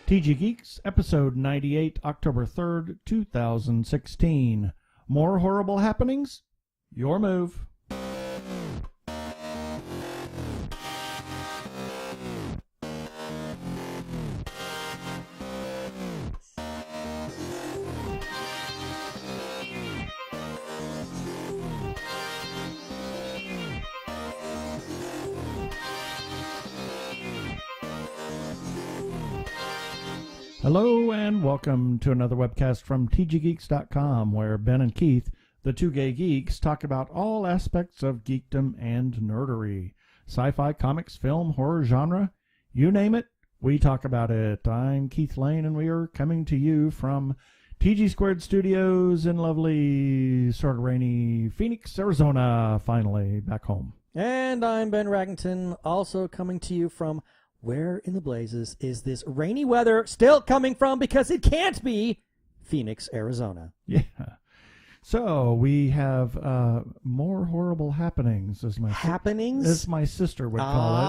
TG Geeks, episode 98, October 3rd, 2016. More horrible happenings? Your move. Hello and welcome to another webcast from tggeeks.com, where Ben and Keith, the Two Gay Geeks, talk about all aspects of geekdom and nerdery. Sci-fi, comics, film, horror genre, you name it, we talk about it. I'm Keith Lane and we are coming to you from TG Squared Studios in lovely, sort of rainy Phoenix, Arizona, finally back home. And I'm Ben Raggington, also coming to you from where in the blazes is this rainy weather still coming from? Because it can't be Phoenix, Arizona. Yeah. So we have more horrible happenings, as my sister would call it.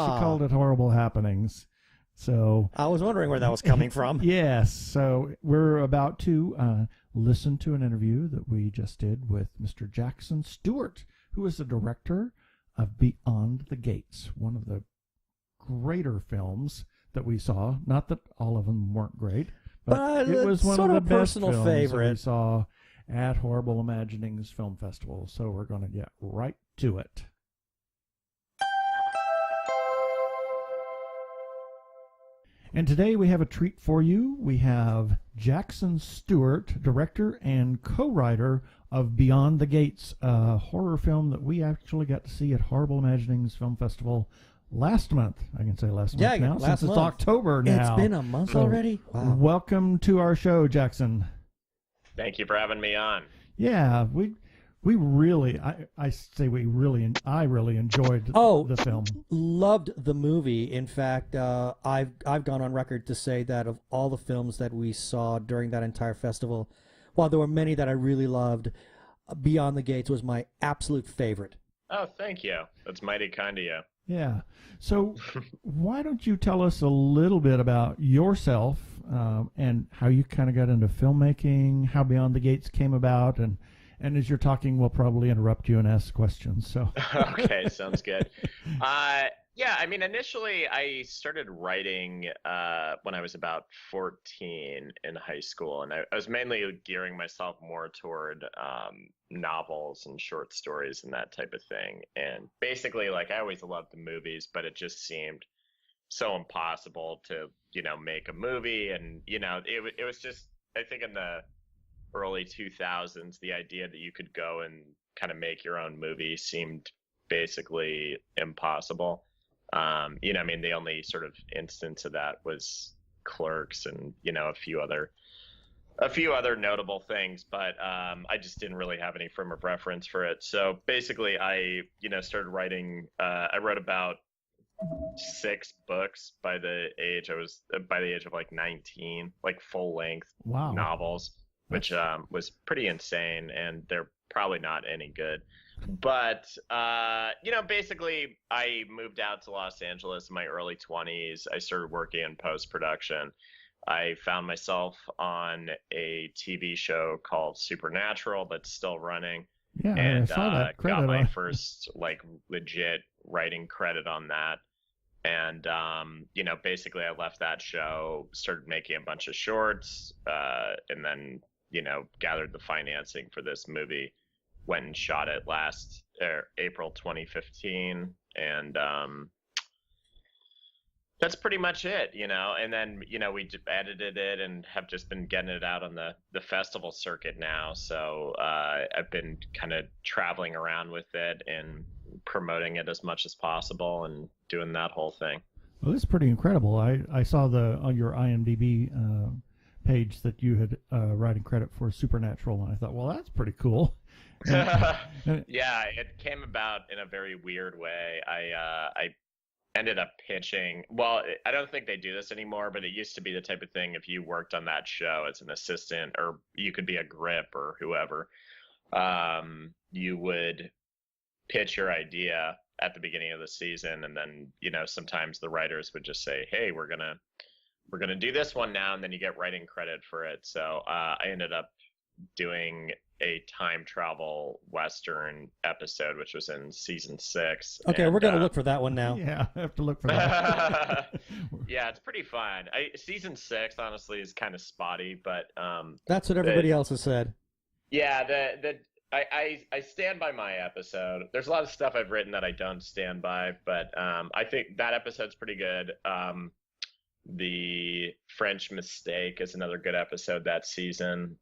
She called it horrible happenings. So I was wondering where that was coming from. Yes. So we're about to listen to an interview that we just did with Mr. Jackson Stewart, who is the director of Beyond the Gates, one of the greater films that we saw. Not that all of them weren't great, but it was one of the best films favorite that we saw at Horrible Imaginings Film Festival. So we're going to get right to it. And today we have a treat for you. We have Jackson Stewart, director and co-writer of Beyond the Gates, a horror film that we actually got to see at Horrible Imaginings Film Festival last month. I can say last month now, since it's October now. It's been a month already? Wow. Welcome to our show, Jackson. Thank you for having me on. Yeah, we really, I really enjoyed the film. Loved the movie. In fact, I've gone on record to say that of all the films that we saw during that entire festival, while there were many that I really loved, Beyond the Gates was my absolute favorite. Oh, thank you. That's mighty kind of you. Yeah. So why don't you tell us a little bit about yourself and how you kind of got into filmmaking, how Beyond the Gates came about, and as you're talking, we'll probably interrupt you and ask questions. So okay, sounds good. Yeah, I mean, initially I started writing when I was about 14 in high school, and I was mainly gearing myself more toward novels and short stories and that type of thing. And basically, like, I always loved the movies, but it just seemed so impossible to, make a movie. And, it was just, I think in the early 2000s, the idea that you could go and kind of make your own movie seemed basically impossible. I mean, the only sort of instance of that was Clerks and, a few other notable things, but I just didn't really have any frame of reference for it. So basically I, started writing, I wrote about 6 books by the age of like 19, like full length novels, which was pretty insane, and they're probably not any good. But, basically I moved out to Los Angeles in my early 20s. I started working in post-production. I found myself on a TV show called Supernatural that's still running. Yeah, and I saw that got my first, like, legit writing credit on that. And, basically I left that show, started making a bunch of shorts, and then, gathered the financing for this movie. Went and shot it April 2015, and that's pretty much it, and then, we edited it and have just been getting it out on the festival circuit now. So I've been kind of traveling around with it and promoting it as much as possible and doing that whole thing. Well, it's pretty incredible. I saw on your IMDb page that you had writing credit for Supernatural, and I thought, well, that's pretty cool. Yeah, it came about in a very weird way. I ended up pitching. Well, I don't think they do this anymore, but it used to be the type of thing. If you worked on that show as an assistant, or you could be a grip or whoever, you would pitch your idea at the beginning of the season, and then sometimes the writers would just say, hey, we're gonna we're going to do this one now, and then you get writing credit for it. So I ended up doing a time travel Western episode, which was in season 6. Okay, we're going to look for that one now. Yeah, I have to look for that. Yeah, it's pretty fun. Season 6, honestly, is kind of spotty, but that's what everybody else has said. Yeah, I stand by my episode. There's a lot of stuff I've written that I don't stand by, but I think that episode's pretty good. The French Mistake is another good episode that season.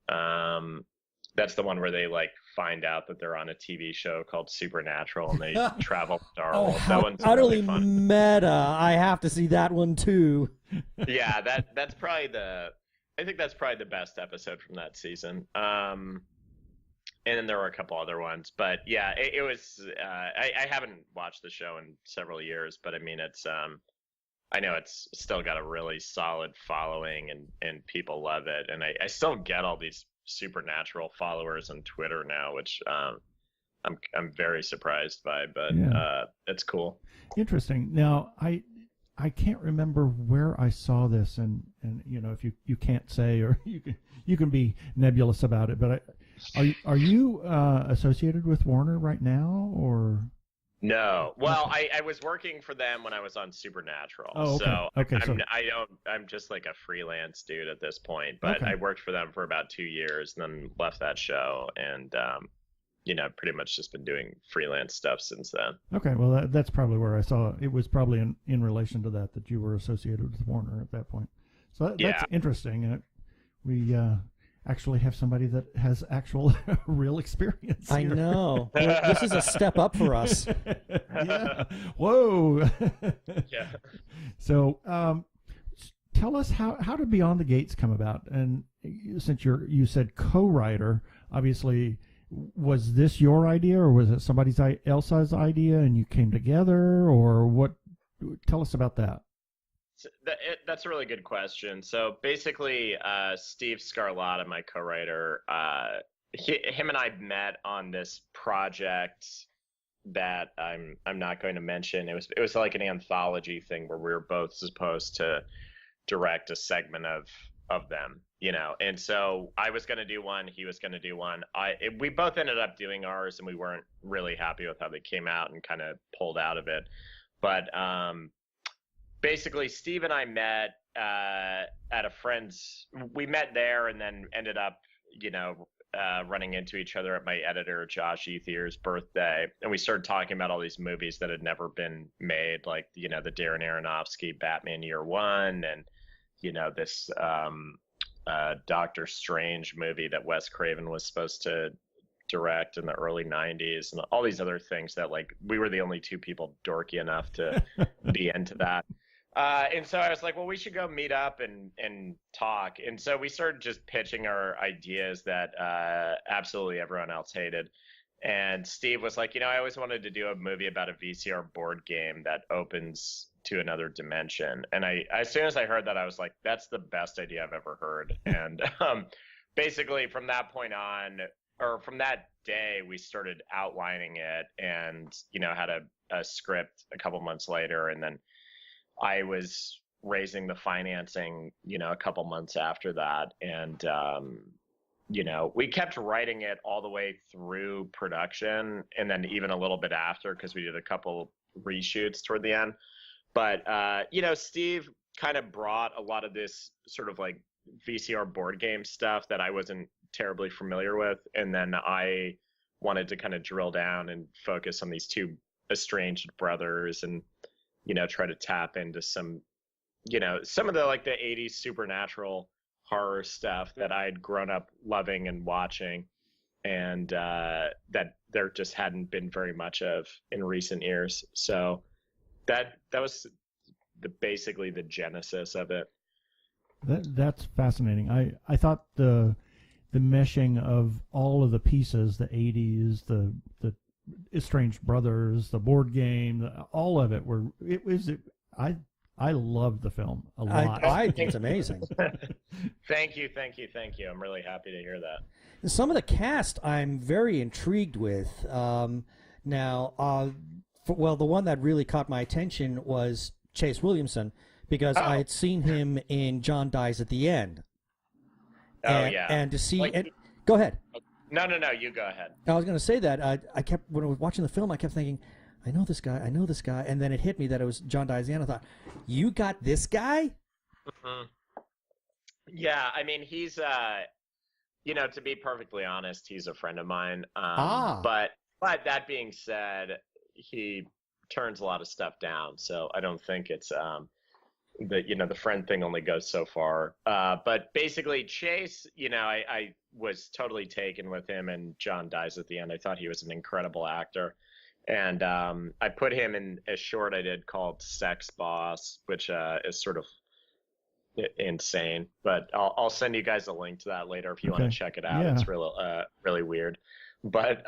That's the one where they like find out that they're on a TV show called Supernatural and they travel to our world. That one's utterly really fun. Meta. I have to see that one too. Yeah, that's probably I think that's probably the best episode from that season. And then there were a couple other ones, but yeah, it was. I haven't watched the show in several years, but I mean, it's. I know it's still got a really solid following, and people love it, and I still get all these Supernatural followers on Twitter now, which I'm very surprised by, but it's cool. Interesting. Now I can't remember where I saw this, and you know, if you can't say, or you can be nebulous about it, but are you associated with Warner right now, or? No. Well, I was working for them when I was on Supernatural. Oh, okay. So Okay, I'm just like a freelance dude at this point, but Okay. I worked for them for about 2 years and then left that show, and pretty much just been doing freelance stuff since then. Okay, well that's probably where I saw it. It was probably in relation to that you were associated with Warner at that point. So that's interesting. We actually have somebody that has actual real experience here. I know. This is a step up for us. Yeah. Whoa. Yeah. So tell us how did Beyond the Gates come about? And since you said co-writer, obviously, was this your idea, or was it somebody else's idea and you came together, or what? Tell us about that. That's a really good question. So basically, Steve Scarlotta, my co-writer, him and I met on this project that I'm not going to mention. It was like an anthology thing where we were both supposed to direct a segment of them, you know. And so I was going to do one, he was going to do one. We both ended up doing ours, and we weren't really happy with how they came out and kind of pulled out of it. But basically, Steve and I met at a friend's. We met there, and then ended up, running into each other at my editor Josh Ethier's birthday, and we started talking about all these movies that had never been made, like the Darren Aronofsky Batman Year One, and this Doctor Strange movie that Wes Craven was supposed to direct in the early 90s, and all these other things that, like, we were the only two people dorky enough to be into that. And so I was like, well, we should go meet up and talk. And so we started just pitching our ideas that absolutely everyone else hated. And Steve was like, I always wanted to do a movie about a VCR board game that opens to another dimension. And as soon as I heard that, I was like, that's the best idea I've ever heard. And basically from that point on, or from that day, we started outlining it, and, had a script a couple months later. And then I was raising the financing, a couple months after that. And, we kept writing it all the way through production, and then even a little bit after, because we did a couple reshoots toward the end. But, Steve kind of brought a lot of this sort of like VCR board game stuff that I wasn't terribly familiar with. And then I wanted to kind of drill down and focus on these two estranged brothers, and try to tap into some of the, like, the 80s supernatural horror stuff that I'd grown up loving and watching, and that there just hadn't been very much of in recent years. So that was basically the genesis of it. That's fascinating. I thought the meshing of all of the pieces, the 80s, the Estranged Brothers, the board game, all of it I loved the film a lot. I think it's amazing. Thank you. I'm really happy to hear that. Some of the cast I'm very intrigued with. The one that really caught my attention was Chase Williamson, because I had seen him in John Dies at the End. And to see go ahead. No, you go ahead. I was going to say that I kept, when I was watching the film, I kept thinking, I know this guy, and then it hit me that it was John Dies at the End. I thought, you got this guy? Mm-hmm. Yeah, I mean, he's to be perfectly honest, he's a friend of mine. But that being said, he turns a lot of stuff down, so I don't think it's the friend thing only goes so far. But basically, Chase, I was totally taken with him, and John Dies at the End. I thought he was an incredible actor, and I put him in a short I did called Sex Boss, which is sort of insane. But I'll send you guys a link to that later if you want to check it out. Yeah. It's really weird, but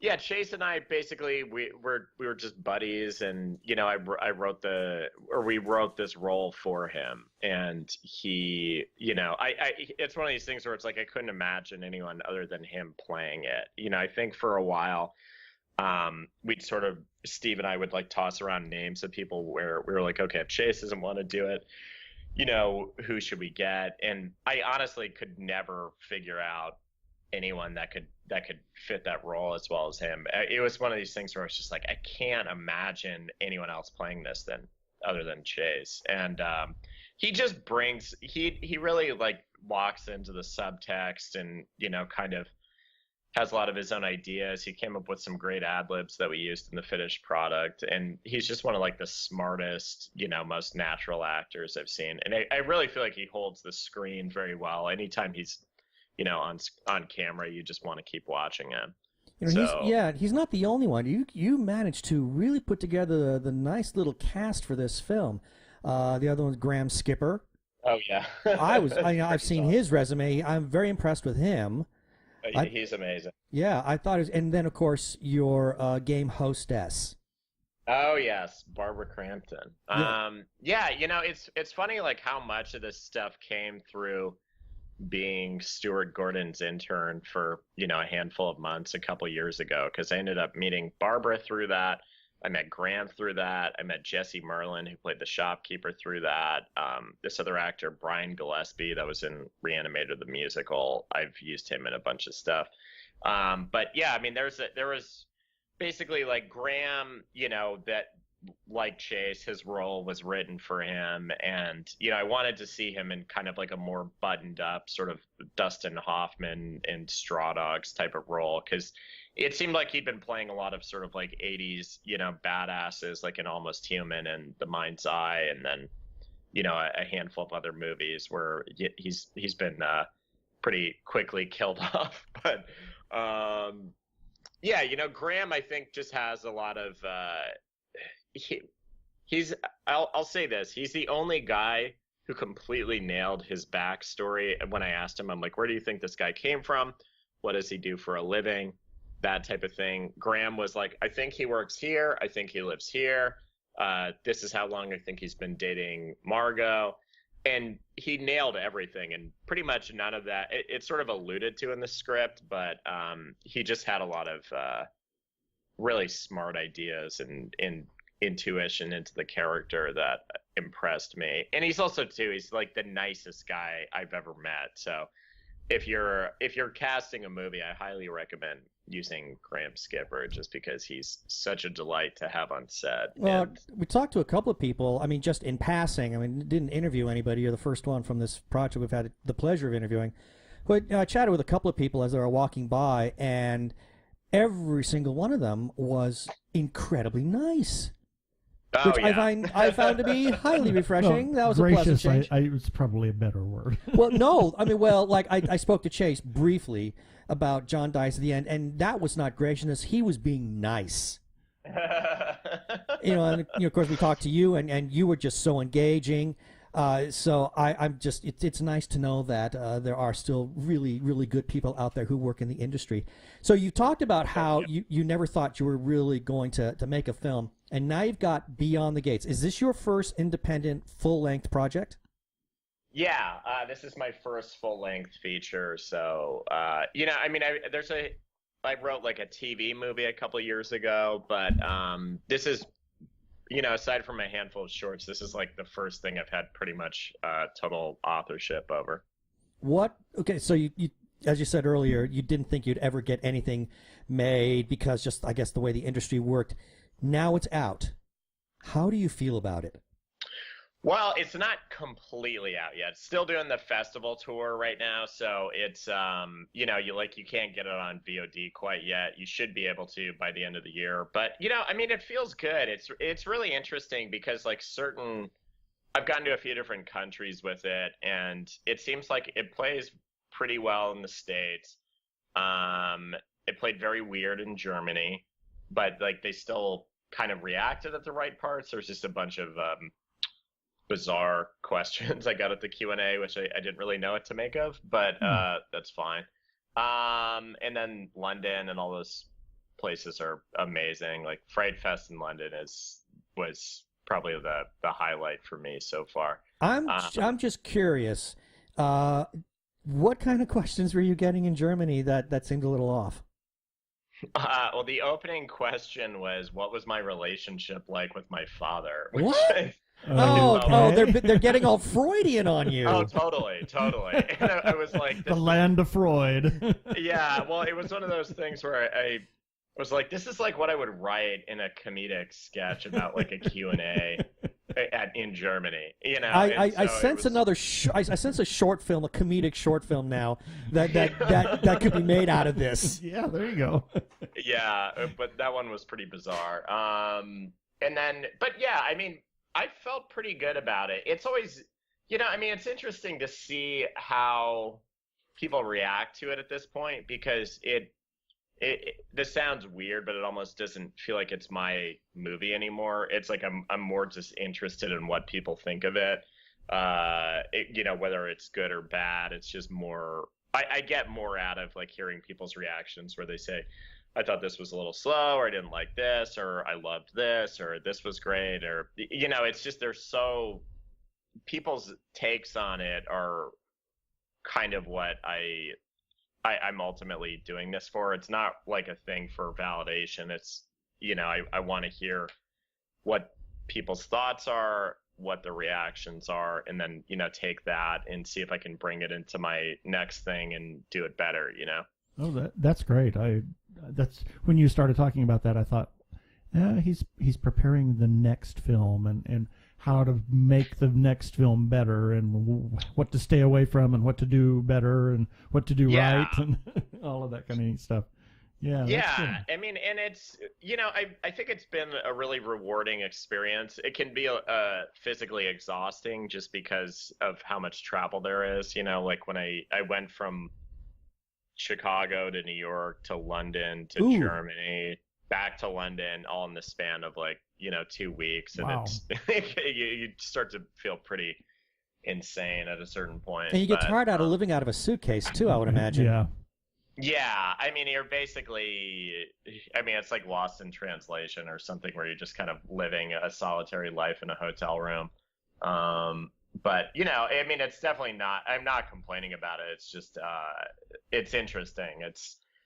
yeah, Chase and I basically we were just buddies, and we wrote this role for him, and he, it's one of these things where it's like I couldn't imagine anyone other than him playing it. I think for a while, Steve and I would like toss around names of people where we were like, okay, if Chase doesn't want to do it, who should we get? And I honestly could never figure out anyone that could fit that role as well as him. It was one of these things where it's just like, I can't imagine anyone else playing this other than Chase. And he just brings, he really like walks into the subtext and, kind of has a lot of his own ideas. He came up with some great ad libs that we used in the finished product. And he's just one of like the smartest, most natural actors I've seen. And I really feel like he holds the screen very well. Anytime he's, on camera, you just want to keep watching him. He's not the only one. You managed to really put together the nice little cast for this film. The other one's Graham Skipper. Oh yeah, I've seen his resume. I'm very impressed with him. He's amazing. Yeah, I thought it was, and then of course your game hostess. Oh yes, Barbara Crampton. Yeah. It's funny like how much of this stuff came through being Stuart Gordon's intern for a handful of months a couple years ago, because I ended up meeting Barbara through that. I met Graham through that. I met Jesse Merlin, who played the shopkeeper, through that. This other actor, Brian Gillespie, that was in Reanimator the musical. I've used him in a bunch of stuff. But yeah, I mean, there was basically like Graham, that like Chase, his role was written for him, and I wanted to see him in kind of like a more buttoned up sort of Dustin Hoffman and Straw Dogs type of role, because it seemed like he'd been playing a lot of sort of like 80s badasses, like in Almost Human and The Mind's Eye, and then a handful of other movies where he's been pretty quickly killed off. But Graham, I think, just has a lot of I'll say this, he's the only guy who completely nailed his backstory. And when I asked him, I'm like, where do you think this guy came from? What does he do for a living? That type of thing. Graham was like, I think he works here. I think he lives here. This is how long I think he's been dating Margot. And he nailed everything, and pretty much none of that. It's sort of alluded to in the script, but he just had a lot of really smart ideas and intuition into the character that impressed me. And he's also he's like the nicest guy I've ever met. So if you're casting a movie, I highly recommend using Graham Skipper, just because he's such a delight to have on set. Well, we talked to a couple of people, I mean, just in passing. I mean, didn't interview anybody. You're the first one from this project we've had the pleasure of interviewing. But I chatted with a couple of people as they were walking by, and every single one of them was incredibly nice. Oh, which yeah. I found to be highly refreshing. That was a pleasant change. It's probably a better word. Well, no, I mean, like I spoke to Chase briefly about John Dies at the End, and that was not graciousness. He was being nice. And of course we talked to you, and you were just so engaging. So I'm just, it's nice to know that there are still really, really good people out there who work in the industry. So you talked about how you never thought you were really going to make a film, and now you've got Beyond the Gates. Is this your first independent full-length project? Yeah, this is my first full-length feature. So, I mean, I wrote like a TV movie a couple years ago, but this is aside from a handful of shorts, this is like the first thing I've had pretty much total authorship over. Okay, so you, as you said earlier, you didn't think you'd ever get anything made because just, I guess, the way the industry worked. Now it's out. How do you feel about it? Well, it's not completely out yet. Still doing the festival tour right now, so it's you can't get it on VOD quite yet. You should be able to by the end of the year. But it feels good. It's really interesting because I've gone to a few different countries with it, and it seems like it plays pretty well in the States. It played very weird in Germany, but like they still kind of reacted at the right parts. There's just a bunch of bizarre questions I got at the Q&A, which I didn't really know what to make of, but that's fine. And then London and all those places are amazing. Like Fright Fest in London was probably the highlight for me so far. I'm just curious. What kind of questions were you getting in Germany that seemed a little off? Well, the opening question was, "What was my relationship like with my father?" Which What? They're getting all Freudian on you. Oh, totally. And I was like, the land of Freud. Yeah, well, it was one of those things where I was like, this is like what I would write in a comedic sketch about like a Q&A in Germany, I sense I sense a short film, a comedic short film now that could be made out of this. Yeah, there you go. Yeah, but that one was pretty bizarre. But yeah, I felt pretty good about it. It's always, it's interesting to see how people react to it at this point, because this sounds weird, but it almost doesn't feel like it's my movie anymore. It's like I'm more just interested in what people think of it. Whether it's good or bad. It's just more. I get more out of like hearing people's reactions where they say, "I thought this was a little slow," or "I didn't like this," or "I loved this," or "This was great," or it's just people's takes on it are kind of what I'm ultimately doing this for. It's not like a thing for validation. It's, I want to hear what people's thoughts are, what the reactions are, and then, take that and see if I can bring it into my next thing and do it better, Oh, that's great. That's when you started talking about that, I thought, yeah, he's preparing the next film and how to make the next film better and what to stay away from and what to do better and what to do right and all of that kind of stuff. Yeah. Yeah. And it's, I think it's been a really rewarding experience. It can be physically exhausting just because of how much travel there is, like when I went from Chicago to New York to London to Germany, back to London, all in the span of 2 weeks, and wow. It's you start to feel pretty insane at a certain point. And you get tired out of living out of a suitcase too, I would imagine. Yeah. Yeah, you're basically, it's like Lost in Translation or something, where you're just kind of living a solitary life in a hotel room. But it's definitely not. I'm not complaining about it. It's just, it's interesting.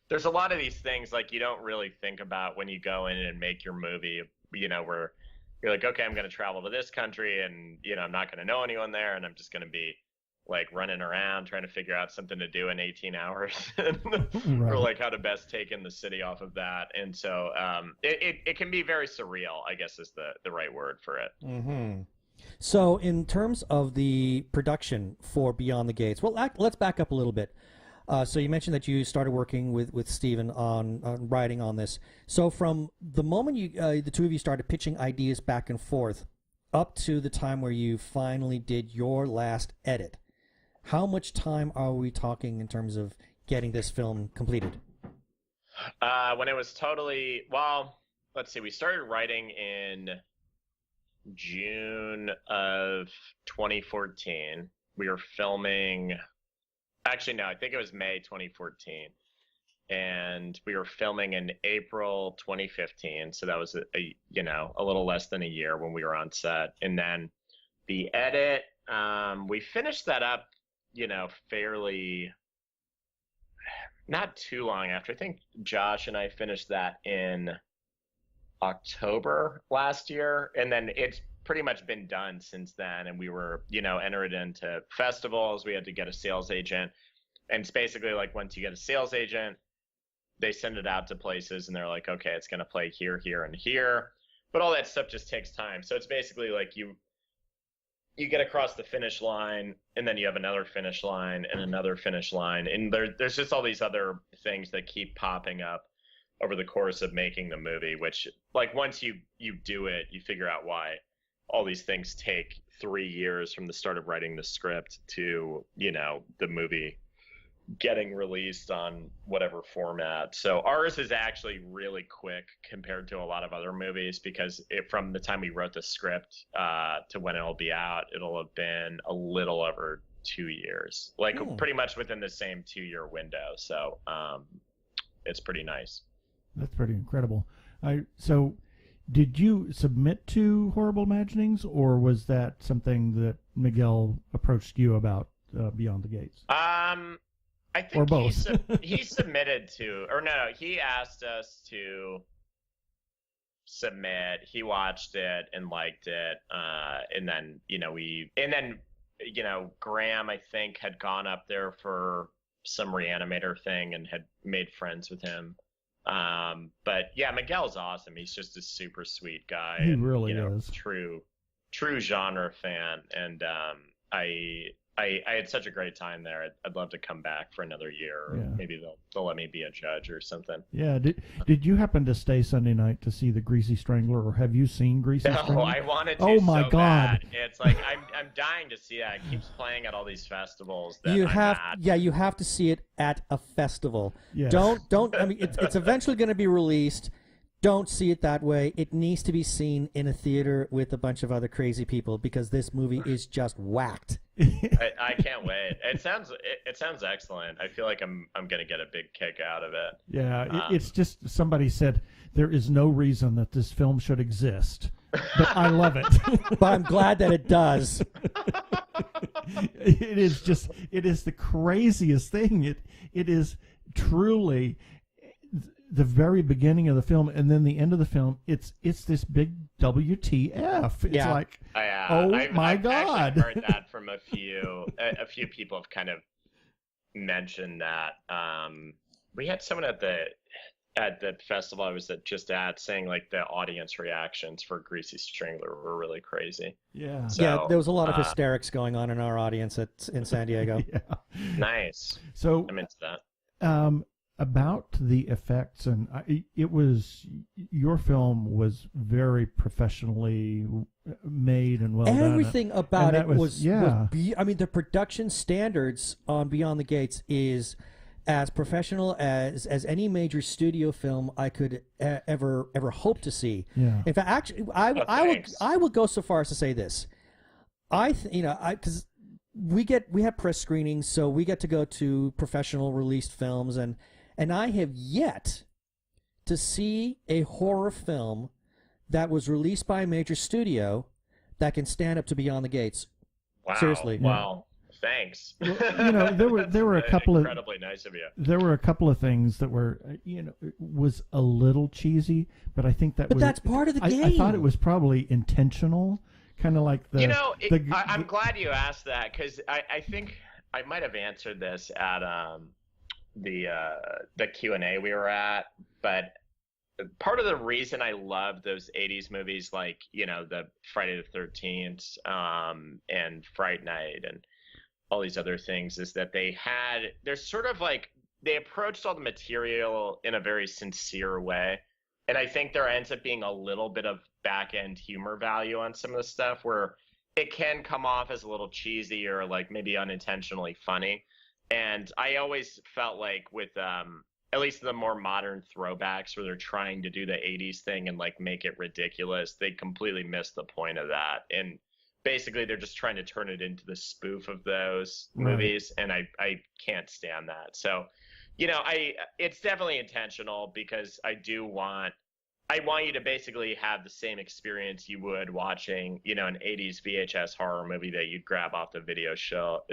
There's a lot of these things like you don't really think about when you go in and make your movie, where you're like, okay, I'm going to travel to this country and, I'm not going to know anyone there, and I'm just going to be like running around trying to figure out something to do in 18 hours right. or like how to best take in the city off of that. And so it can be very surreal, I guess is the right word for it. Mm-hmm. So in terms of the production for Beyond the Gates, well, let's back up a little bit. So you mentioned that you started working with Steven on writing on this. So from the moment the two of you started pitching ideas back and forth up to the time where you finally did your last edit, how much time are we talking in terms of getting this film completed? When it was let's see, we started writing in June of 2014. We were filming... Actually, no, I think it was May 2014. And we were filming in April 2015. So that was a little less than a year when we were on set. And then the edit, we finished that up, fairly, not too long after. I think Josh and I finished that in October last year, and then it's pretty much been done since then. And we were, entered into festivals. We had to get a sales agent, and it's basically like once you get a sales agent, they send it out to places, and they're like, okay, it's going to play here, here, and here. But all that stuff just takes time. So it's basically like you get across the finish line, and then you have another finish line and another finish line, and there's just all these other things that keep popping up over the course of making the movie, which, like, once you do it, you figure out why all these things take 3 years from the start of writing the script to, the movie getting released on whatever format. So ours is actually really quick compared to a lot of other movies, because from the time we wrote the script to when it'll be out, it'll have been a little over 2 years, like pretty much within the same 2-year window. So it's pretty nice. That's pretty incredible. So did you submit to Horrible Imaginings, or was that something that Miguel approached you about Beyond the Gates? I think or both. he submitted to, or no, he asked us to submit. He watched it and liked it, and then Graham, I think, had gone up there for some Reanimator thing and had made friends with him. But yeah, Miguel's awesome. He's just a super sweet guy. He and, really is. True genre fan, and I had such a great time there. I'd love to come back for another year, or maybe they'll let me be a judge or something. Yeah. Did you happen to stay Sunday night to see The Greasy Strangler, or have you seen Greasy Strangler? No, I wanted to. Oh my so God! Bad. It's like I'm dying to see that. It keeps playing at all these festivals. That you you have to see it at a festival. Yes. Don't. I mean, it's eventually going to be released. Don't see it that way. It needs to be seen in a theater with a bunch of other crazy people, because this movie is just whacked. I can't wait. It sounds excellent. I feel like I'm gonna get a big kick out of it. Yeah, it's just, somebody said there is no reason that this film should exist, but I love it. But I'm glad that it does. It is the craziest thing. It is truly the very beginning of the film, and then the end of the film. It's this big WTF. It's like, my God! I've heard that from a few people have kind of mentioned that. We had someone at the festival I was at saying, like, the audience reactions for Greasy Strangler were really crazy. Yeah. So, there was a lot of hysterics going on in our audience in San Diego. Yeah. Nice. So I'm into that. About the effects, and your film was very professionally made and well done. Everything about it was yeah. I mean, the production standards on Beyond the Gates is as professional as any major studio film I could ever hope to see. Yeah. In fact, actually, I will go so far as to say this. Because we have press screenings, so we get to go to professional released films, and I have yet to see a horror film that was released by a major studio that can stand up to Beyond the Gates. Wow. Seriously. Wow. Thanks. Well, there were a couple incredibly nice of you. There were a couple of things that were, was a little cheesy, but I think that. But that's part of the game. I thought it was probably intentional, kind of like the. I'm glad you asked that, because I think I might have answered this at the Q&A we were at, but part of the reason I love those 80s movies, like, the Friday the 13th and Fright Night and all these other things, is that they're sort of like, they approached all the material in a very sincere way. And I think there ends up being a little bit of back-end humor value on some of the stuff, where it can come off as a little cheesy or like maybe unintentionally funny. And I always felt like with at least the more modern throwbacks, where they're trying to do the 80s thing and like make it ridiculous, they completely miss the point of that. And basically they're just trying to turn it into the spoof of those movies, and I can't stand that. So, it's definitely intentional, because I do want I want you to basically have the same experience you would watching, an 80s VHS horror movie that you'd grab off the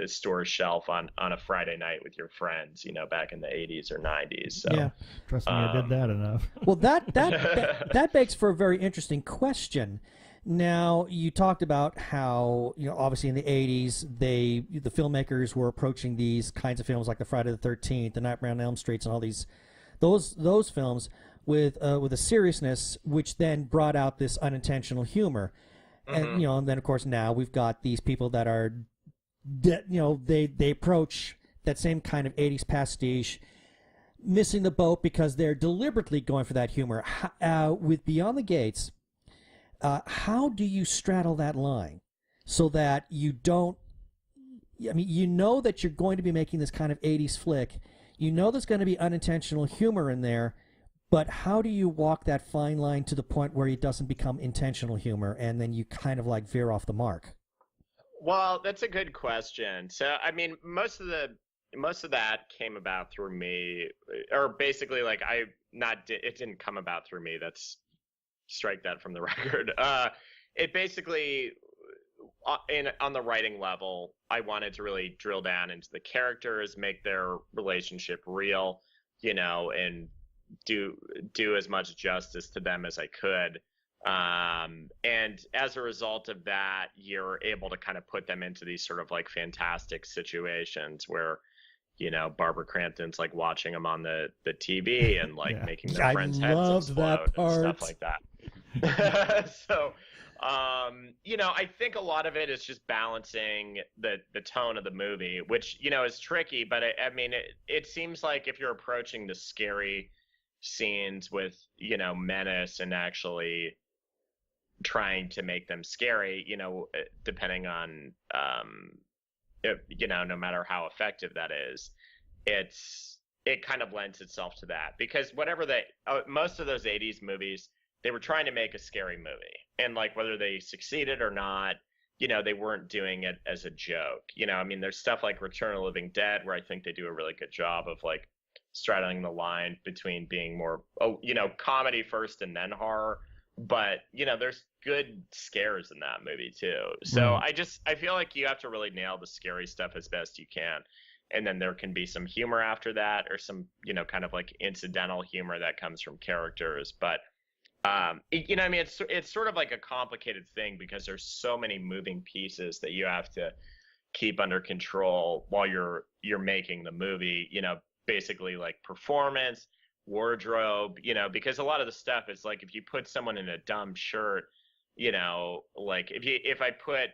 store shelf on a Friday night with your friends, back in the 80s or 90s. So, Yeah. Trust me, I did that enough. Well, that begs for a very interesting question. Now, you talked about how, obviously in the 80s, the filmmakers were approaching these kinds of films like the Friday the 13th, the Nightmare on Elm Streets, and all those films with a seriousness, which then brought out this unintentional humor. And and then of course now we've got these people that are, they approach that same kind of 80s pastiche, missing the boat because they're deliberately going for that humor. With Beyond the Gates, how do you straddle that line so that you don't? I mean, that you're going to be making this kind of 80s flick. There's going to be unintentional humor in there. But how do you walk that fine line to the point where it doesn't become intentional humor and then you kind of like veer off the mark? Well, that's a good question. So, I mean, most of that came about through me, or basically it didn't come about through me. That's strike that from the record. It basically, on the writing level, I wanted to really drill down into the characters, make their relationship real, and do as much justice to them as I could. And as a result of that, you're able to kind of put them into these sort of like fantastic situations where, Barbara Crampton's like watching them on the TV and like making their friends' heads explode and stuff like that. So, I think a lot of it is just balancing the tone of the movie, which, is tricky, but it seems like if you're approaching the scary scenes with menace and actually trying to make them scary, depending on no matter how effective that is, it kind of lends itself to that, because most of those 80s movies, they were trying to make a scary movie, and like whether they succeeded or not, they weren't doing it as a joke. There's stuff like Return of the Living Dead where I think they do a really good job of like straddling the line between being more, comedy first and then horror. But, there's good scares in that movie too. So I feel like you have to really nail the scary stuff as best you can. And then there can be some humor after that, or some, kind of like incidental humor that comes from characters. But, it's sort of like a complicated thing because there's so many moving pieces that you have to keep under control while you're making the movie, basically like performance, wardrobe, because a lot of the stuff is like, if you put someone in a dumb shirt, like if I put,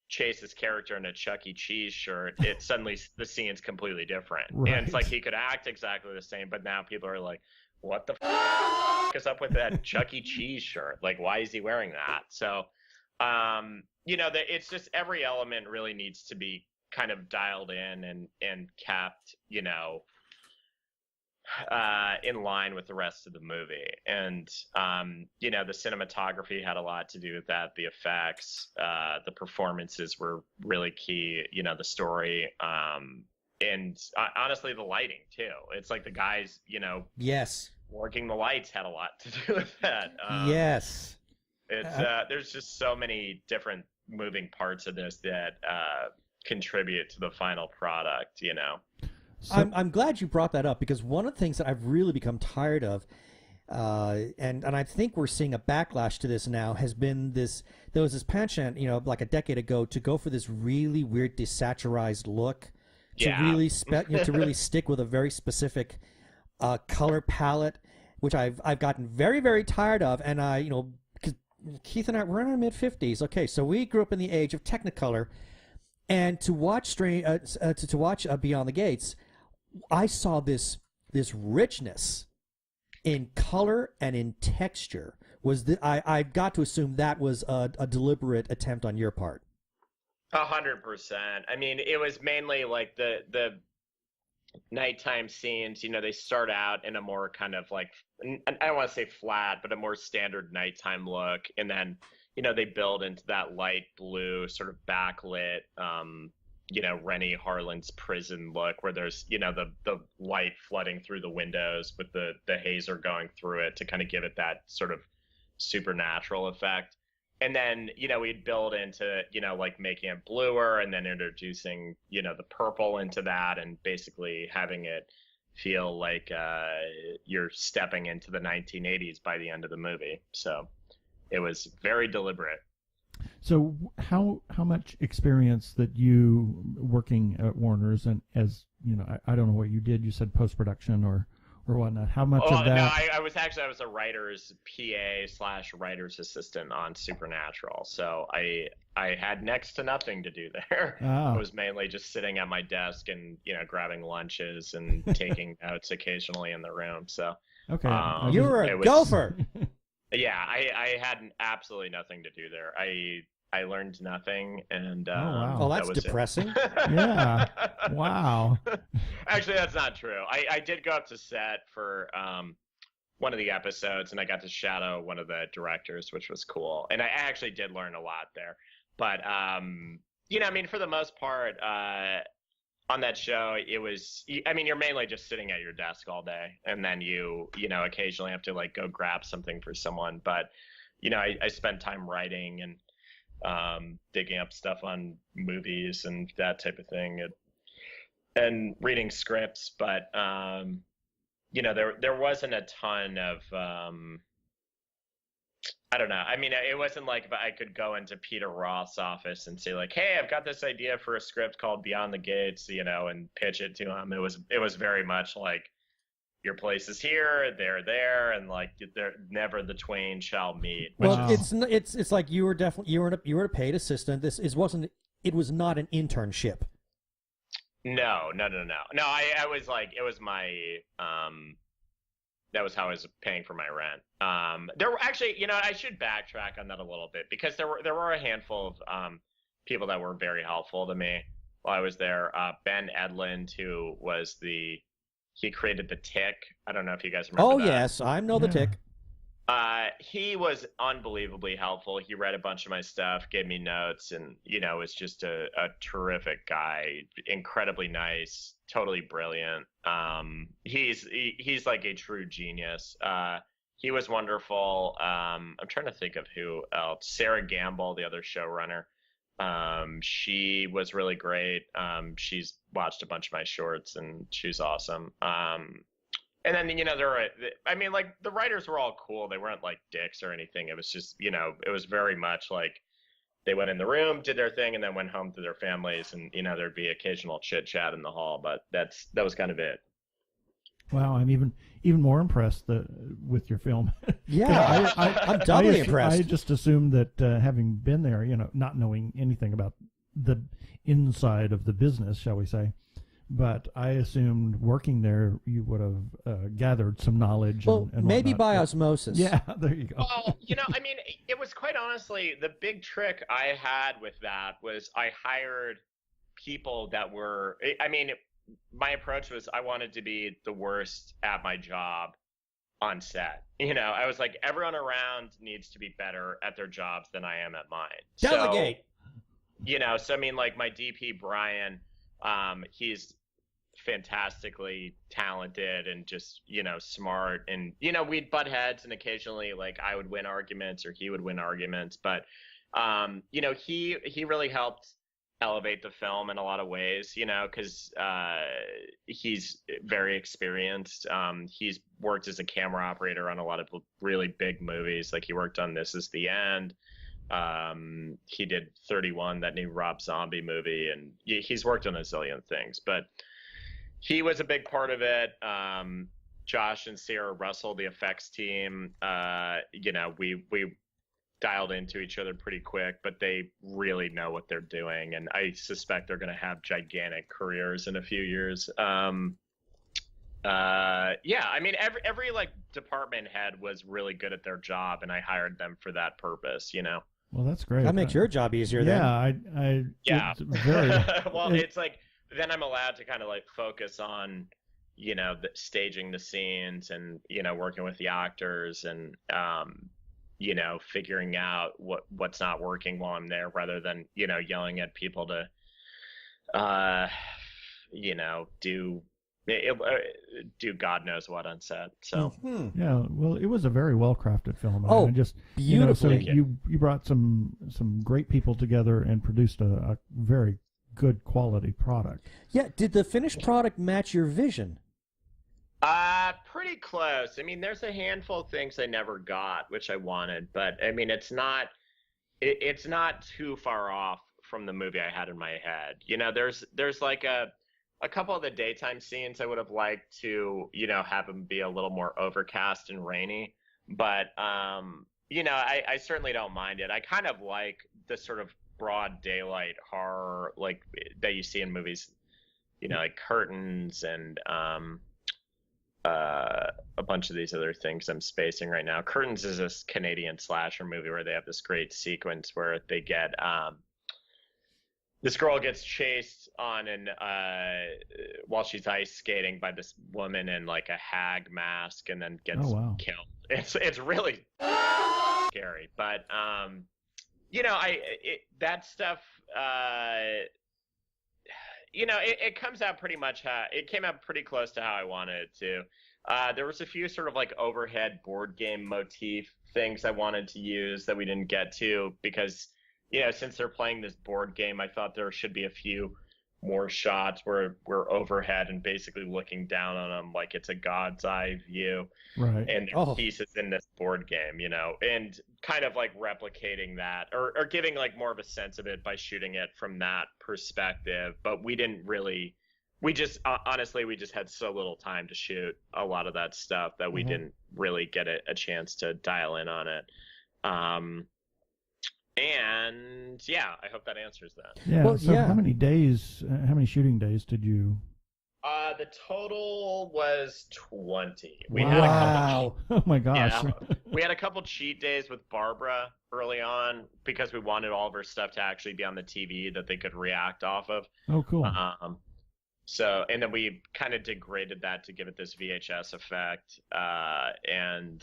Chase's character in a Chuck E. Cheese shirt, it suddenly the scene's completely different. Right. And it's like he could act exactly the same, but now people are like, what the f is up with that Chuck E. Cheese shirt? Like, why is he wearing that? So, it's just every element really needs to be kind of dialed in and kept, in line with the rest of the movie. And, the cinematography had a lot to do with that. The effects, the performances were really key, the story, and honestly, the lighting too. It's like the guys, yes, working the lights had a lot to do with that. Yes. It's, there's just so many different moving parts of this that, contribute to the final product, So, I'm glad you brought that up, because one of the things that I've really become tired of, and I think we're seeing a backlash to this now, has been there was this penchant, like a decade ago, to go for this really weird desaturized look, to really to really stick with a very specific color palette, which I've gotten very, very tired of. And because Keith and I, we're in our mid-50s. Okay, so we grew up in the age of Technicolor. And to watch Beyond the Gates, I saw this richness in color and in texture. I got to assume that was a deliberate attempt on your part. 100%. It was mainly like the nighttime scenes. They start out in a more kind of like, I don't want to say flat, but a more standard nighttime look, and then they build into that light blue sort of backlit, Rennie Harlan's prison look, where there's the light flooding through the windows with the hazer going through it to kind of give it that sort of supernatural effect. And then we'd build into like making it bluer, and then introducing the purple into that, and basically having it feel like you're stepping into the 1980s by the end of the movie. So it was very deliberate. So how much experience that you working at Warner's, and as I don't know what you did. You said post-production or whatnot. How much of that? No, I was a writer's PA / writer's assistant on Supernatural. So I had next to nothing to do there. Oh. I was mainly just sitting at my desk and grabbing lunches and taking notes occasionally in the room. So okay, you were a gopher. Yeah, I had absolutely nothing to do there. I learned nothing, and wow. Oh, that's depressing. Yeah. Wow. Actually, that's not true. I did go up to set for one of the episodes, and I got to shadow one of the directors, which was cool. And I actually did learn a lot there. But for the most part, on that show, it was, you're mainly just sitting at your desk all day, and then you occasionally have to like go grab something for someone. But I spent time writing and digging up stuff on movies and that type of thing, and reading scripts. But there wasn't a ton of I don't know. It wasn't like I could go into Peter Roth's office and say like, "Hey, I've got this idea for a script called Beyond the Gates," and pitch it to him. It was very much like, your place is here, they're there, and like they're never the twain shall meet. Well, it's like you were a paid assistant. It was not an internship. No. I was like, it was my that was how I was paying for my rent. There were actually, I should backtrack on that a little bit, because there were a handful of people that were very helpful to me while I was there. Ben Edlund, who was he created The Tick. I don't know if you guys remember that. Yes, I know The Tick. He was unbelievably helpful. He read a bunch of my stuff, gave me notes, and was just a terrific guy, incredibly nice, totally brilliant. He's like a true genius. He was wonderful. I'm trying to think of who else. Sarah Gamble, the other showrunner. She was really great. She's watched a bunch of my shorts, and she's awesome. And then, there were, like, the writers were all cool. They weren't like dicks or anything. It was just, it was very much like they went in the room, did their thing, and then went home to their families. And, there'd be occasional chit chat in the hall, but that was kind of it. Wow, I'm even more impressed with your film. Yeah, I'm doubly impressed. I just assumed that having been there, not knowing anything about the inside of the business, shall we say, but I assumed working there you would have gathered some knowledge. Well, and maybe whatnot. by osmosis. Yeah, there you go. Well, it was quite honestly, the big trick I had with that was I hired people that were, my approach was I wanted to be the worst at my job on set. I was like, everyone around needs to be better at their jobs than I am at mine. Delegate. So like my DP Brian, he's fantastically talented and just smart, and we'd butt heads, and occasionally like I would win arguments or he would win arguments, but he really helped elevate the film in a lot of ways, because he's very experienced. He's worked as a camera operator on a lot of really big movies. Like he worked on This Is the End. He did 31, that new Rob Zombie movie, and he's worked on a zillion things, but he was a big part of it. Josh and Sarah Russell, the effects team, we dialed into each other pretty quick, but they really know what they're doing, and I suspect they're going to have gigantic careers in a few years. Every like department head was really good at their job, and I hired them for that purpose. Well, that's great. That makes your job easier. Then. Yeah. Very. Well, it's like then I'm allowed to kind of like focus on staging the scenes and working with the actors and figuring out what's not working while I'm there, rather than yelling at people to uh, you know, do God knows what on set. So Yeah, well, it was a very well crafted film. Oh, and just beautifully. so you brought some great people together and produced a very good quality product. Yeah, did the finished product match your vision? Pretty close. I mean, there's a handful of things I never got, which I wanted, but I mean, it's not too far off from the movie I had in my head. You know, there's like a couple of the daytime scenes I would have liked to, you know, have them be a little more overcast and rainy, but you know, I certainly don't mind it. I kind of like the sort of broad daylight horror like that you see in movies, you know, like Curtains and a bunch of these other things I'm spacing right now. Curtains is this Canadian slasher movie where they have this great sequence where they get this girl gets chased on an while she's ice skating by this woman in like a hag mask and then gets killed. It's really scary, but you know, that stuff. You know, it comes out pretty much it came out pretty close to how I wanted it to. There was a few sort of like overhead board game motif things I wanted to use that we didn't get to because, you know, since they're playing this board game, I thought there should be a few more shots where we're overhead and basically looking down on them like it's a god's eye view. Right. And there's pieces in this board game, you know, and kind of like replicating that or giving like more of a sense of it by shooting it from that perspective. But we just honestly, we just had so little time to shoot a lot of that stuff that we didn't really get a chance to dial in on it. And yeah, I hope that answers that. Yeah. Well, so how many shooting days did you? The total was 20. We Wow. had a couple. Oh my gosh. Yeah, we had a couple cheat days with Barbara early on because we wanted all of her stuff to actually be on the TV that they could react off of. Oh, cool. So, and then we kind of degraded that to give it this VHS effect, and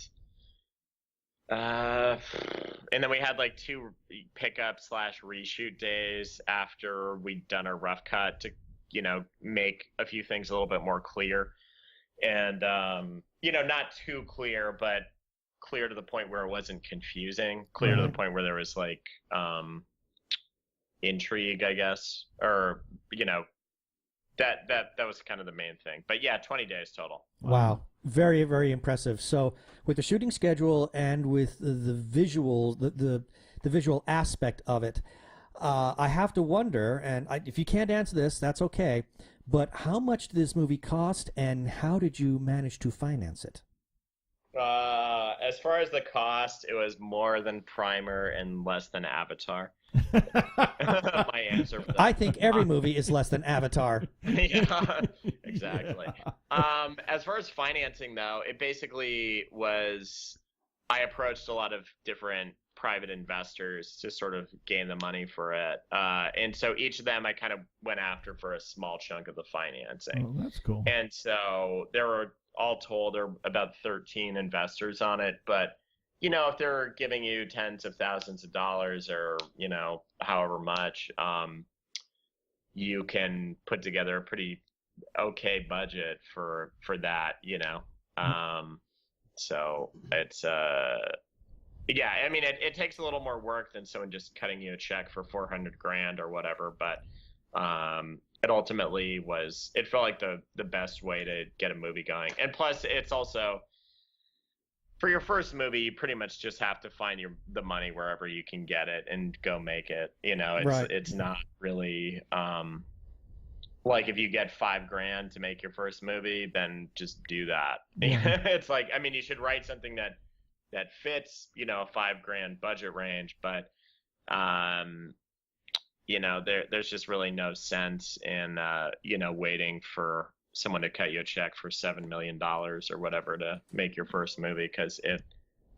then we had like 2 pickup / reshoot days after we'd done our rough cut to, you know, make a few things a little bit more clear, and you know, not too clear, but clear to the point where it wasn't confusing, clear to the point where there was like intrigue, I guess, or you know. That was kind of the main thing. But yeah, 20 days total. Wow. Very, very impressive. So with the shooting schedule and with the visual, the visual aspect of it, I have to wonder, and if you can't answer this, that's okay, but how much did this movie cost and how did you manage to finance it? As far as the cost, it was more than Primer and less than Avatar. My answer for that. I think every movie is less than Avatar. Yeah, exactly. As far as financing, though, it basically was I approached a lot of different private investors to sort of gain the money for it. And so each of them I kind of went after for a small chunk of the financing. Oh, that's cool. And so there were, all told, there were about 13 investors on it. But, you know, if they're giving you tens of thousands of dollars or, you know, however much, you can put together a pretty okay budget for that, you know. So it's yeah, I mean, it takes a little more work than someone just cutting you a check for $400,000 or whatever, but it ultimately it felt like the best way to get a movie going. And plus, it's also, for your first movie, you pretty much just have to find the money wherever you can get it and go make it. You know, it's not really like if you get $5,000 to make your first movie, then just do that. It's like, I mean, you should write something that fits, you know, a $5,000 budget range, but you know, there's just really no sense in you know, waiting for someone to cut you a check for $7 million or whatever to make your first movie, because it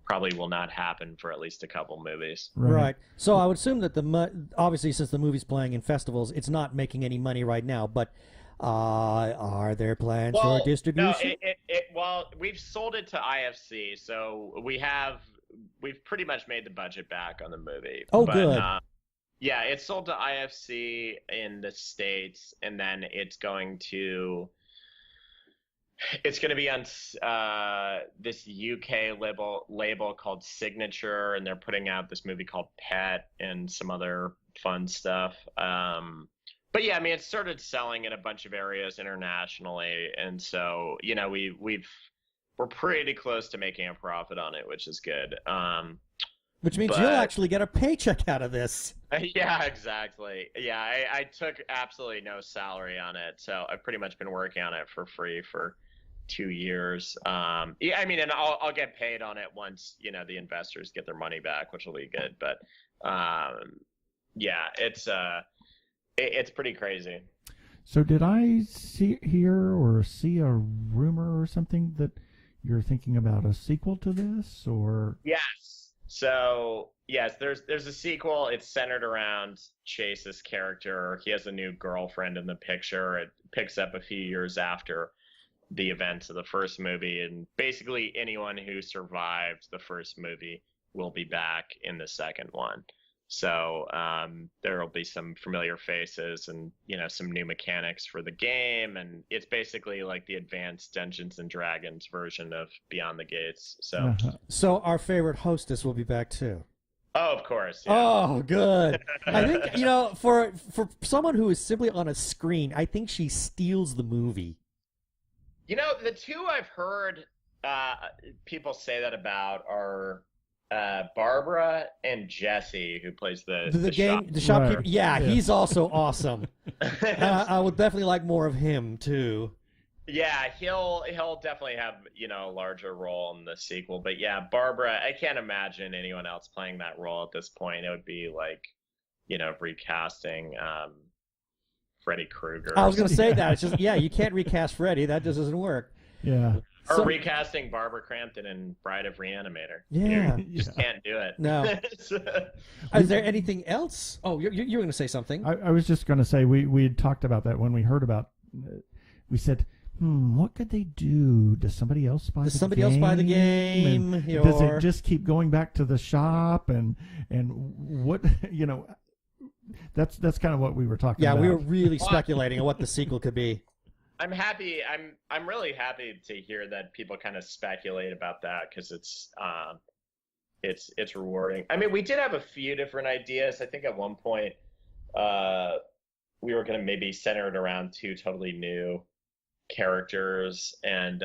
probably will not happen for at least a couple movies. Right. So I would assume that obviously, since the movie's playing in festivals, it's not making any money right now, but are there plans for distribution? No, well, we've sold it to IFC, so we've pretty much made the budget back on the movie. Oh, but, good. Yeah, it's sold to IFC in the States, and then it's going to be on this UK label called Signature, and they're putting out this movie called Pet and some other fun stuff. But yeah, I mean, it started selling in a bunch of areas internationally, and so we're pretty close to making a profit on it, which is good. Which means you'll actually get a paycheck out of this. Yeah, exactly. Yeah, I took absolutely no salary on it, so I've pretty much been working on it for free for 2 years. Yeah, I mean, and I'll get paid on it once the investors get their money back, which will be good. But yeah, it's pretty crazy. So did I hear or see a rumor or something that you're thinking about a sequel to this, or? Yes. So yes, there's a sequel. It's centered around Chase's character. He has a new girlfriend in the picture. It picks up a few years after the events of the first movie, and basically anyone who survived the first movie will be back in the second one. So there will be some familiar faces and some new mechanics for the game, and it's basically like the advanced Dungeons and Dragons version of Beyond the Gates. So so our favorite hostess will be back too. Oh, of course. Yeah. Oh, good. I think for someone who is simply on a screen, I think she steals the movie. The two I've heard people say that about are Barbara and Jesse, who plays the shopkeeper. Right. Yeah, he's also awesome. I would definitely like more of him too. Yeah, he'll definitely have a larger role in the sequel. But yeah, Barbara, I can't imagine anyone else playing that role at this point. It would be like recasting Freddy Krueger. I was going to say that. It's just you can't recast Freddy. That just doesn't work. Yeah. Or recasting Barbara Crampton in Bride of Reanimator. Yeah. You just can't do it. No. Is there anything else? Oh, you were going to say something. I was just going to say we had talked about that when we heard about. We said, what could they do? Does somebody else buy the game? Does somebody else buy the game? Does it just keep going back to the shop and what That's kind of what we were talking about. Yeah, we were really speculating on what the sequel could be. I'm happy. I'm really happy to hear that people kind of speculate about that, because it's rewarding. I mean, we did have a few different ideas. I think at one point we were going to maybe center it around two totally new characters, and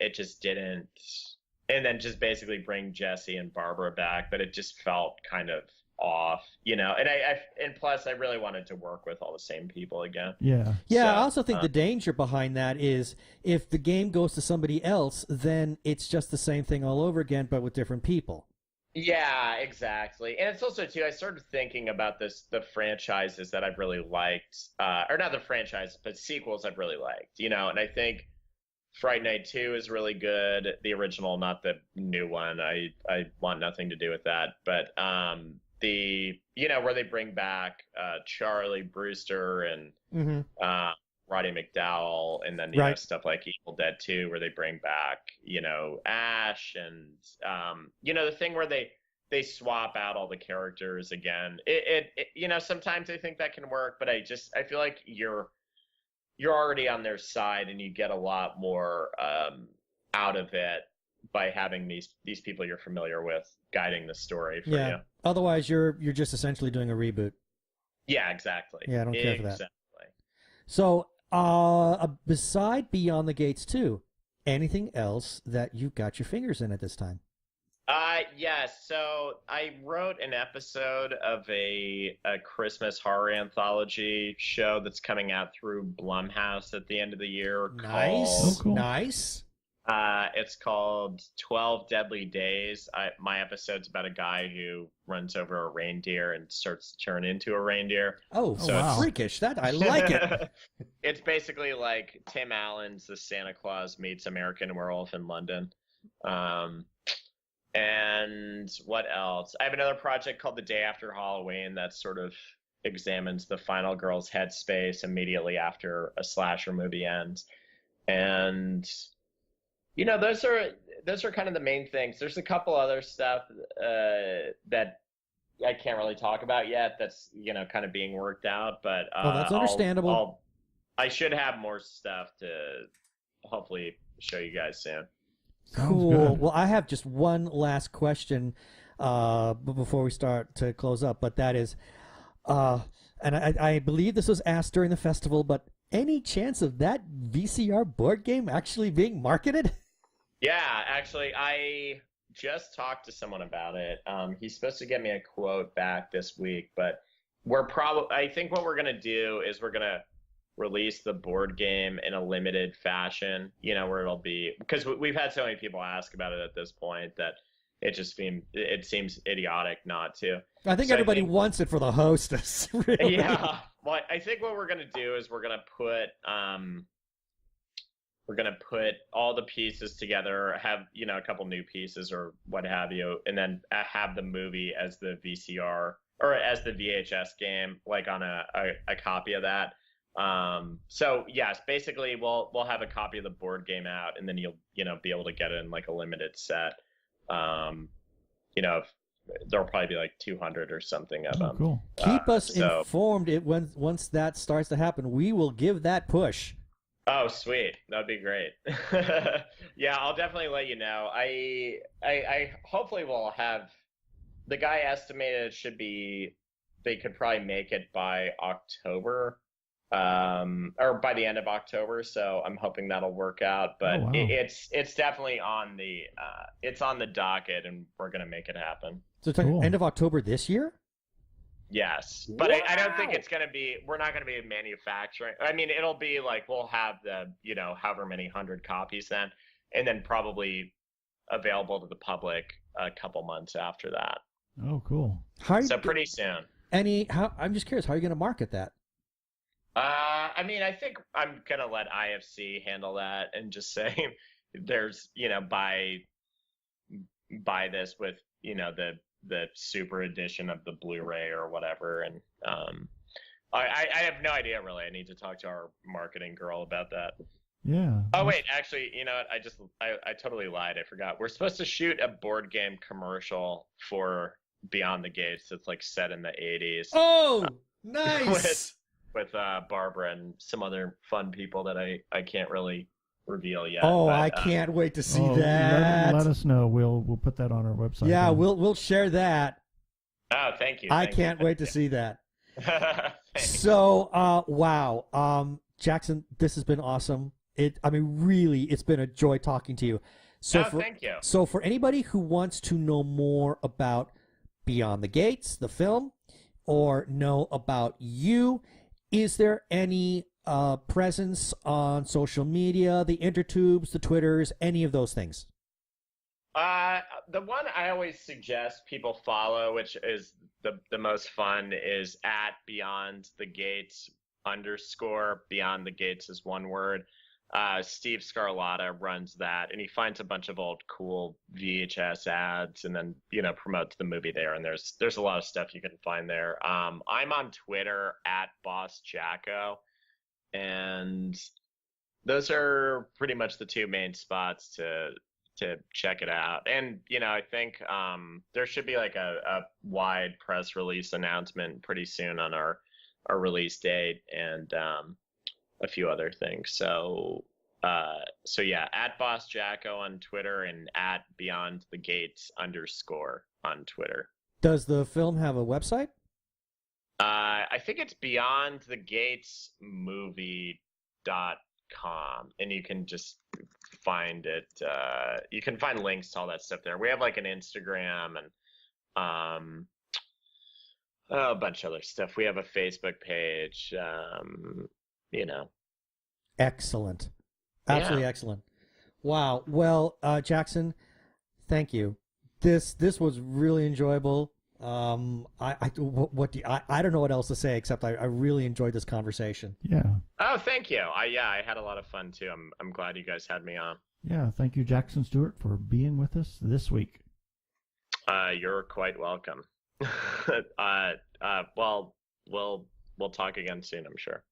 it just didn't. And then just basically bring Jesse and Barbara back, but it just felt kind of off, and plus I really wanted to work with all the same people again. Yeah, I also think the danger behind that is if the game goes to somebody else, then it's just the same thing all over again, but with different people. Yeah, exactly. And it's also too, I started thinking about the franchises that I've really liked, or not the franchises, but sequels I've really liked, and I think Fright Night 2 is really good. The original, not the new one. I want nothing to do with that, but where they bring back Charlie Brewster and Roddy McDowell, and then stuff like Evil Dead 2, where they bring back Ash, and the thing where they swap out all the characters again. It sometimes I think that can work, but I feel like you're already on their side, and you get a lot more out of it by having these people you're familiar with guiding the story for you. Otherwise, you're just essentially doing a reboot. Yeah, exactly. Yeah, I don't care for that. Exactly. So, beside Beyond the Gates 2, anything else that you've got your fingers in at this time? Yes. So I wrote an episode of a Christmas horror anthology show that's coming out through Blumhouse at the end of the year. Nice. Cool. Nice. It's called 12 Deadly Days. My episode's about a guy who runs over a reindeer and starts to turn into a reindeer. Oh, so wow. Freakish. That I like it. It's basically like Tim Allen's The Santa Claus meets American Werewolf in London. And what else? I have another project called The Day After Halloween that sort of examines the final girl's headspace immediately after a slasher movie ends. And those are kind of the main things. There's a couple other stuff that I can't really talk about yet. That's kind of being worked out. But Well, that's understandable. I should have more stuff to hopefully show you guys soon. Cool. Good. Well, I have just one last question before we start to close up, but that is, and I believe this was asked during the festival, but any chance of that VCR board game actually being marketed? Yeah, actually, I just talked to someone about it. He's supposed to get me a quote back this week, but I think what we're gonna do is we're gonna release the board game in a limited fashion, where it'll be, because we've had so many people ask about it at this point that it seems idiotic not to. I think everybody wants it for the hostess. Really. Yeah. Well, I think what we're gonna do is we're gonna put all the pieces together, have a couple new pieces or what have you, and then have the movie as the VCR or as the VHS game, like on a copy of that. So yes, basically we'll have a copy of the board game out, and then you'll be able to get it in like a limited set. There'll probably be like 200 or something of them. Cool. Keep us informed. Once that starts to happen, we will give that push. Oh, sweet. That'd be great. Yeah, I'll definitely let you know. I hopefully will have, the guy estimated they could probably make it by October, or by the end of October. So I'm hoping that'll work out, but wow. it's definitely on the docket, and we're going to make it happen. So it's Cool. end of October this year? Yes, but I don't think it's going to be, we're not going to be manufacturing. I mean, it'll be like, we'll have the, however many 100 copies then, and then probably available to the public a couple months after that. Oh, cool. So pretty soon. I'm just curious, how are you going to market that? I mean, I think I'm going to let IFC handle that and just say there's, buy this with, the super edition of the Blu-ray or whatever. And I have no idea, really. I need to talk to our marketing girl about that. Yeah. Oh, wait, actually, you know what? I totally lied. I forgot. We're supposed to shoot a board game commercial for Beyond the Gates that's like set in the 80s. Oh, nice. With Barbara and some other fun people that I can't really reveal yet. Oh, but, I can't wait to see that. Let us know. We'll put that on our website. Yeah, we'll share that. Oh, thank you. I can't wait to see that. Thanks. So, wow, Jackson, this has been awesome. Really, it's been a joy talking to you. So thank you. So for anybody who wants to know more about Beyond the Gates, the film, or know about you, is there any presence on social media, the intertubes, the Twitters, any of those things? The one I always suggest people follow, which is the most fun, is at Beyond the Gates _. Beyond the Gates is one word. Steve Scarlatta runs that, and he finds a bunch of old cool VHS ads, and then promotes the movie there. And there's a lot of stuff you can find there. I'm on Twitter at Boss Jacko, and those are pretty much the two main spots to check it out. And I think there should be like a wide press release announcement pretty soon on our release date, and a few other things. So yeah, at Boss Jacko on Twitter and at Beyond the Gates _ on Twitter. Does the film have a website? I think it's beyondthegatesmovie.com, and you can just find it. You can find links to all that stuff there. We have like an Instagram and a bunch of other stuff. We have a Facebook page. Excellent. Absolutely excellent. Wow. Well, Jackson, thank you. This was really enjoyable. I don't know what else to say except I really enjoyed this conversation. Yeah. Oh, thank you. I had a lot of fun too. I'm glad you guys had me on. Yeah. Thank you, Jackson Stewart, for being with us this week. You're quite welcome. Well, we'll talk again soon, I'm sure.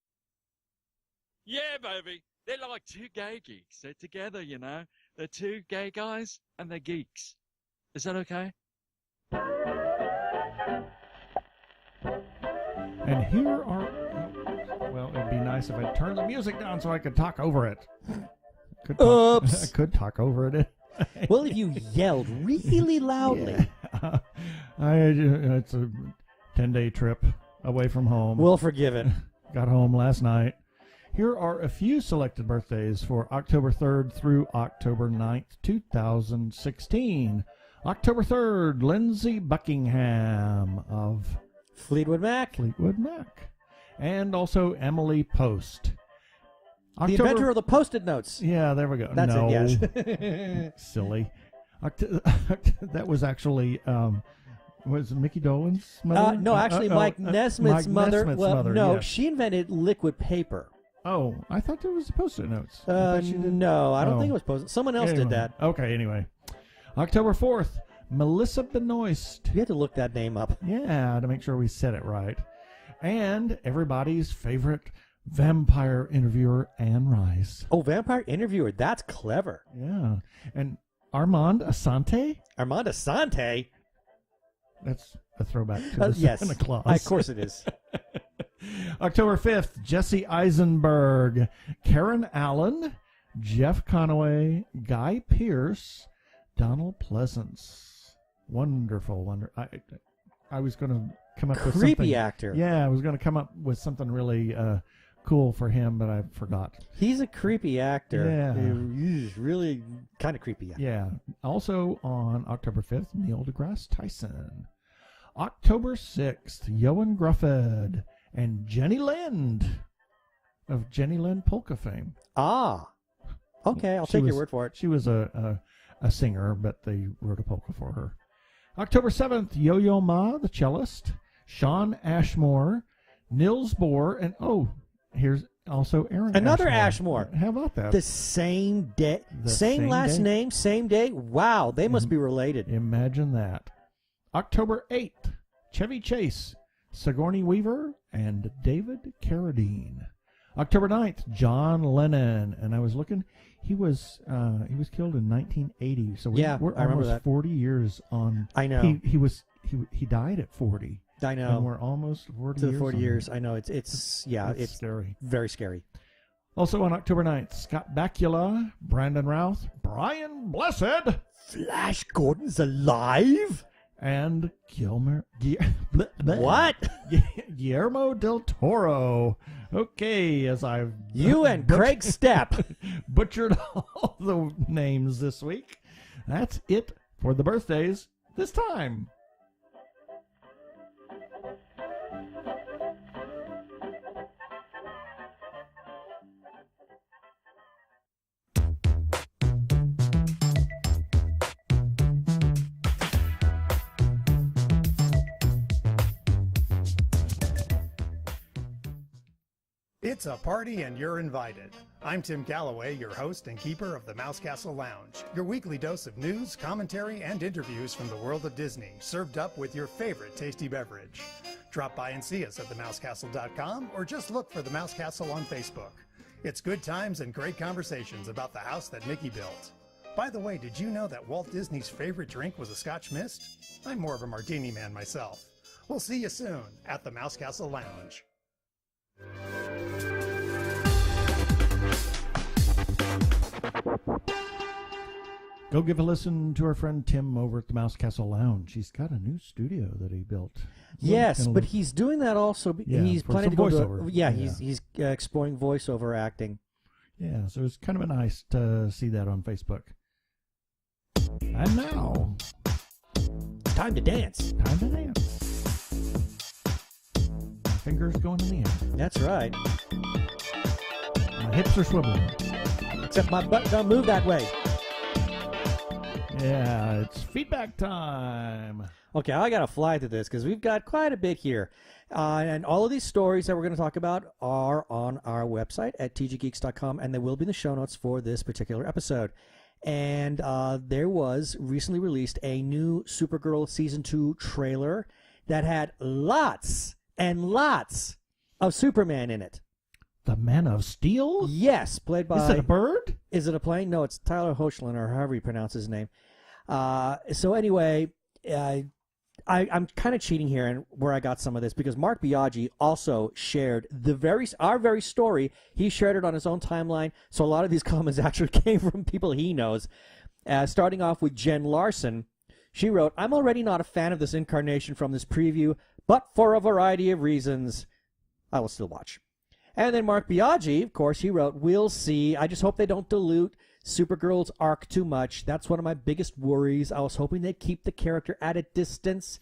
Yeah, baby. They're like two gay geeks. They're together, They're two gay guys and they're geeks. Is that okay? And here are... Well, it'd be nice if I turned the music down so I could talk over it. Oops. I could talk over it. Well, if you yelled really loudly. Yeah. It's a 10-day trip away from home. We'll forgive it. Got home last night. Here are a few selected birthdays for October 3rd through October 9th, 2016. October 3rd, Lindsey Buckingham of Fleetwood Mac. And also Emily Post. The inventor of the Post-it notes. Yeah, there we go. That's no. it, yes. Silly. That was actually... was it Mickey Dolenz' mother? No, actually, Mike Nesmith's mother. Yeah. She invented liquid paper. Oh, I thought there was Post-it notes. I No, I don't think it was Post-it. Someone else did that. Okay, anyway. October 4th, Melissa Benoist. You had to look that name up. Yeah, to make sure we said it right. And everybody's favorite vampire interviewer, Anne Rice. Oh, vampire interviewer. That's clever. Yeah. And Armand Assante? Armand Assante? That's a throwback to the yes, Santa Claus. Of course it is. October 5th, Jesse Eisenberg, Karen Allen, Jeff Conaway, Guy Pearce, Donald Pleasance. Wonderful. I was going to come up with something. Creepy actor. Yeah, I was going to come up with something really cool for him, but I forgot. He's a creepy actor. Yeah. He's really kind of creepy. Yeah. Also on October 5th, Neil deGrasse Tyson. October 6th, Johan Gruffed and Jenny Lind of Jenny Lind polka fame. Ah. Okay, I'll take your word for it. She was a singer, but they wrote a polka for her. October 7th, Yo-Yo Ma, the cellist, Sean Ashmore, Nils Bohr, and here's also Aaron Another Ashmore. How about that? The same day. The same last day? name, same day. Wow, they must be related. Imagine that. October 8th, Chevy Chase, Sigourney Weaver, and David Carradine. October 9th, John Lennon. And I was looking, he was killed in 1980. So we're I remember almost that. 40 years on. I know. He died at 40. I know. And we're almost 40 to years. the 40 on years. it. I know. It's scary. Very scary. Also on October 9th, Scott Bakula, Brandon Routh, Brian Blessed, Flash Gordon's alive? and What? Guillermo del Toro. Okay, as I've You and Craig Stepp. butchered all the names this week. That's it for the birthdays this time. It's a party and you're invited. I'm Tim Galloway, your host and keeper of the Mouse Castle Lounge, your weekly dose of news, commentary, and interviews from the world of Disney, served up with your favorite tasty beverage. Drop by and see us at themousecastle.com or just look for the Mouse Castle on Facebook. It's good times and great conversations about the house that Mickey built. By the way, did you know that Walt Disney's favorite drink was a Scotch Mist? I'm more of a martini man myself. We'll see you soon at the Mouse Castle Lounge. Go give a listen to our friend Tim over at the Mouse Castle Lounge. He's got a new studio that he built. Yes, but he's doing that also. He's for planning to some go voiceover. He's exploring voiceover acting. Yeah, so it's kind of nice to see that on Facebook. And now, Time to dance. time to dance. My fingers going in the air. That's right. My hips are swiveling. Except my butt don't move that way. Yeah, it's feedback time. Okay, I got to fly to this because we've got quite a bit here. And all of these stories that we're going to talk about are on our website at tggeeks.com, and they will be in the show notes for this particular episode. And there was recently released a new Supergirl Season 2 trailer that had lots and lots of Superman in it. The Man of Steel? Yes, played by... Is it a bird? Is it a plane? No, it's Tyler Hoechlin, or however you pronounce his name. So anyway, I'm kind of cheating here and where I got some of this because Mark Biaggi also shared our very story. He shared it on his own timeline, so a lot of these comments actually came from people he knows. Starting off with Jen Larson, she wrote, "I'm already not a fan of this incarnation from this preview, but for a variety of reasons, I will still watch." And then Mark Biaggi, of course, he wrote, "We'll see. I just hope they don't dilute Supergirl's arc too much. That's one of my biggest worries. I was hoping they'd keep the character at a distance."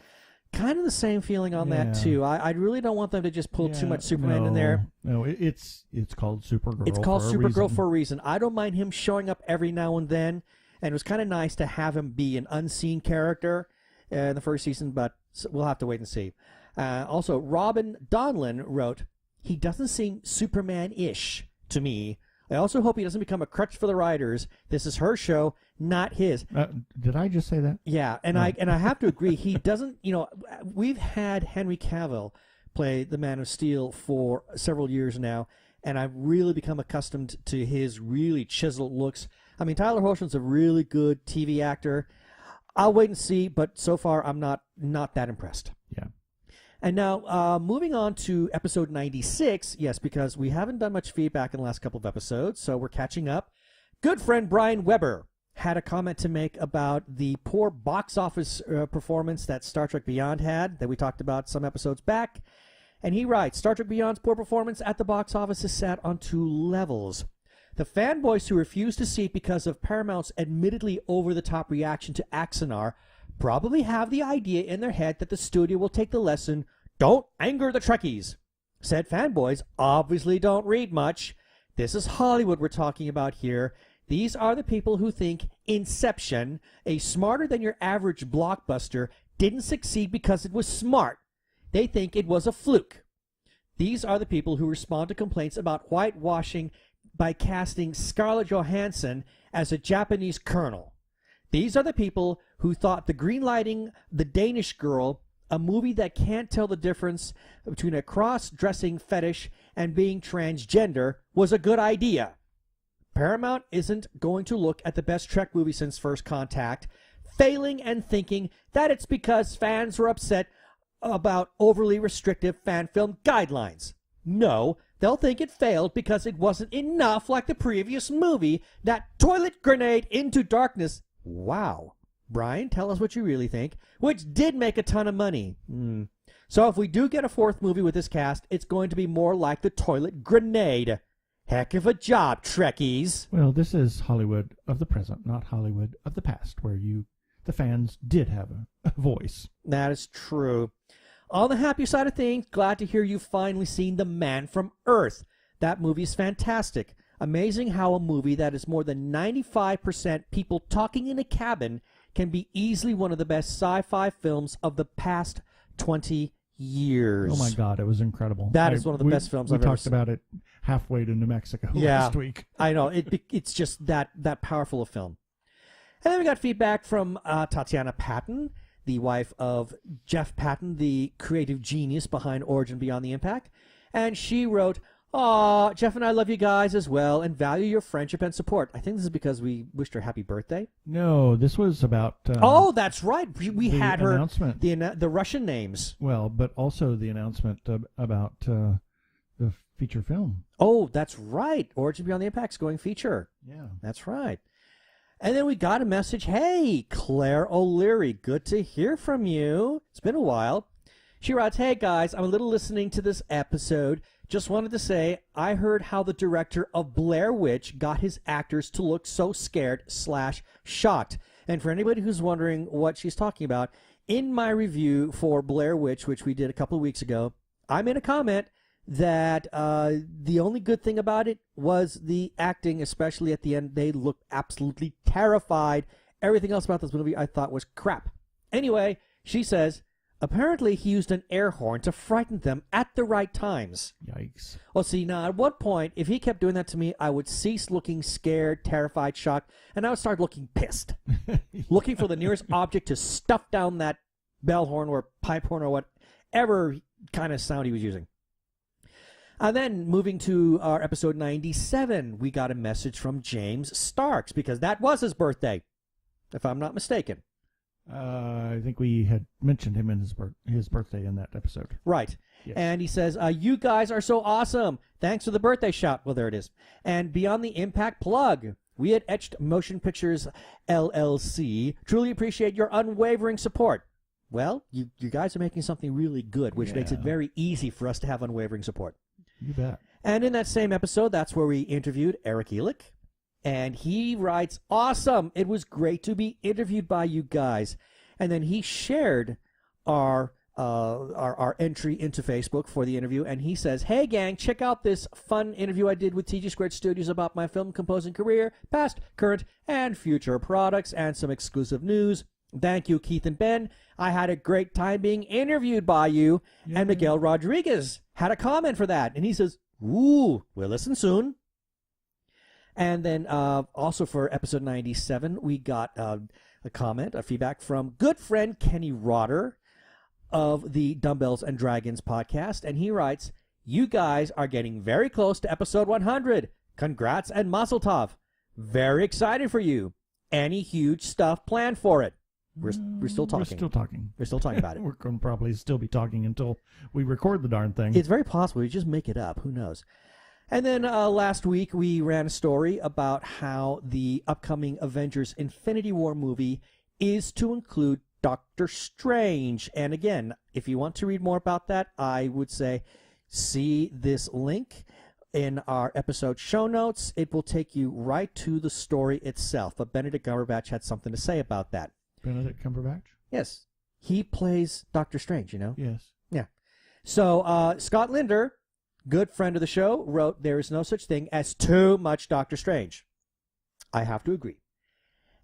Kind of the same feeling on that, too. I really don't want them to just pull too much Superman in there. No, it's called Supergirl. It's called Supergirl for a reason. I don't mind him showing up every now and then, and it was kind of nice to have him be an unseen character in the first season, but we'll have to wait and see. Also, Robin Donlin wrote, "He doesn't seem Superman-ish to me. I also hope he doesn't become a crutch for the writers. This is her show, not his." Did I just say that? Yeah, and I have to agree. He doesn't, we've had Henry Cavill play the Man of Steel for several years now, and I've really become accustomed to his really chiseled looks. I mean, Tyler Hoechling's a really good TV actor. I'll wait and see, but so far I'm not that impressed. Yeah. And now, moving on to episode 96, yes, because we haven't done much feedback in the last couple of episodes, so we're catching up. Good friend Brian Weber had a comment to make about the poor box office performance that Star Trek Beyond had, that we talked about some episodes back. And he writes, "Star Trek Beyond's poor performance at the box office is sat on two levels. The fanboys who refuse to see it because of Paramount's admittedly over-the-top reaction to Axanar probably have the idea in their head that the studio will take the lesson, 'Don't anger the Trekkies.' Said fanboys obviously don't read much. This is Hollywood we're talking about here. These are the people who think Inception, a smarter-than-your-average blockbuster, didn't succeed because it was smart. They think it was a fluke. These are the people who respond to complaints about whitewashing by casting Scarlett Johansson as a Japanese colonel. These are the people who thought the greenlighting The Danish Girl, a movie that can't tell the difference between a cross-dressing fetish and being transgender, was a good idea. Paramount isn't going to look at the best Trek movie since First Contact, failing and thinking that it's because fans were upset about overly restrictive fan film guidelines. No, they'll think it failed because it wasn't enough like the previous movie, that toilet grenade Into Darkness. Wow. Brian, tell us what you really think. Which did make a ton of money. So if we do get a fourth movie with this cast, it's going to be more like the toilet grenade. Heck of a job, Trekkies. Well, this is Hollywood of the present, not Hollywood of the past, where the fans did have a voice. That is true. On the happy side of things, glad to hear you've finally seen The Man from Earth. That movie's fantastic. Amazing how a movie that is more than 95% people talking in a cabin can be easily one of the best sci-fi films of the past 20 years. Oh my God, it was incredible. That is one of the best films I've ever seen. We talked about it halfway to New Mexico last week. I know. It's just that powerful a film. And then we got feedback from Tatiana Patton, the wife of Jeff Patton, the creative genius behind Origin Beyond the Impact. And she wrote, "Aw, Jeff and I love you guys as well and value your friendship and support." I think this is because we wished her happy birthday. No, this was about... oh, that's right. We had her... announcement. The Russian names. Well, but also the announcement about the feature film. Oh, that's right. Origin Beyond the Impact's going feature. Yeah. That's right. And then we got a message. Hey, Claire O'Leary, good to hear from you. It's been a while. She writes, "Hey, guys, I'm a little listening to this episode. Just wanted to say, I heard how the director of Blair Witch got his actors to look so scared/shocked. And for anybody who's wondering what she's talking about, in my review for Blair Witch, which we did a couple of weeks ago, I made a comment that the only good thing about it was the acting, especially at the end. They looked absolutely terrified. Everything else about this movie I thought was crap. Anyway, she says, apparently he used an air horn to frighten them at the right times. Yikes. Well, see, now at what point, if he kept doing that to me, I would cease looking scared, terrified, shocked, and I would start looking pissed. Looking for the nearest object to stuff down that bell horn or pipe horn or whatever kind of sound he was using. And then moving to our episode 97, we got a message from James Starks, because that was his birthday, if I'm not mistaken. I think we had mentioned him in his birthday in that episode. Right. Yes. And he says, you guys are so awesome. Thanks for the birthday shout. Well, there it is. And Beyond the Impact plug. We at Etched Motion Pictures LLC truly appreciate your unwavering support. Well, you guys are making something really good, which makes it very easy for us to have unwavering support. You bet. And in that same episode, that's where we interviewed Eric Elick. And he writes, awesome. It was great to be interviewed by you guys. And then he shared our entry into Facebook for the interview, and he says, hey gang, check out this fun interview I did with TG Squared Studios about my film composing career, past, current, and future products, and some exclusive news. Thank you, Keith and Ben. I had a great time being interviewed by you. Yeah. And Miguel Rodriguez had a comment for that, and he says, ooh, we'll listen soon. And then also for episode 97, we got a comment, a feedback from good friend Kenny Rotter of the Dumbbells and Dragons podcast, and he writes, you guys are getting very close to episode 100. Congrats and mazel tov. Very excited for you. Any huge stuff planned for it? We're still talking. We're still talking about it. We're going to probably still be talking until we record the darn thing. It's very possible. We just make it up. Who knows? And then last week we ran a story about how the upcoming Avengers Infinity War movie is to include Doctor Strange. And again, if you want to read more about that, I would say see this link in our episode show notes. It will take you right to the story itself. But Benedict Cumberbatch had something to say about that. Benedict Cumberbatch? Yes. He plays Doctor Strange, you know? Yes. Yeah. So Scott Linder, good friend of the show, wrote, there is no such thing as too much Doctor Strange. I have to agree.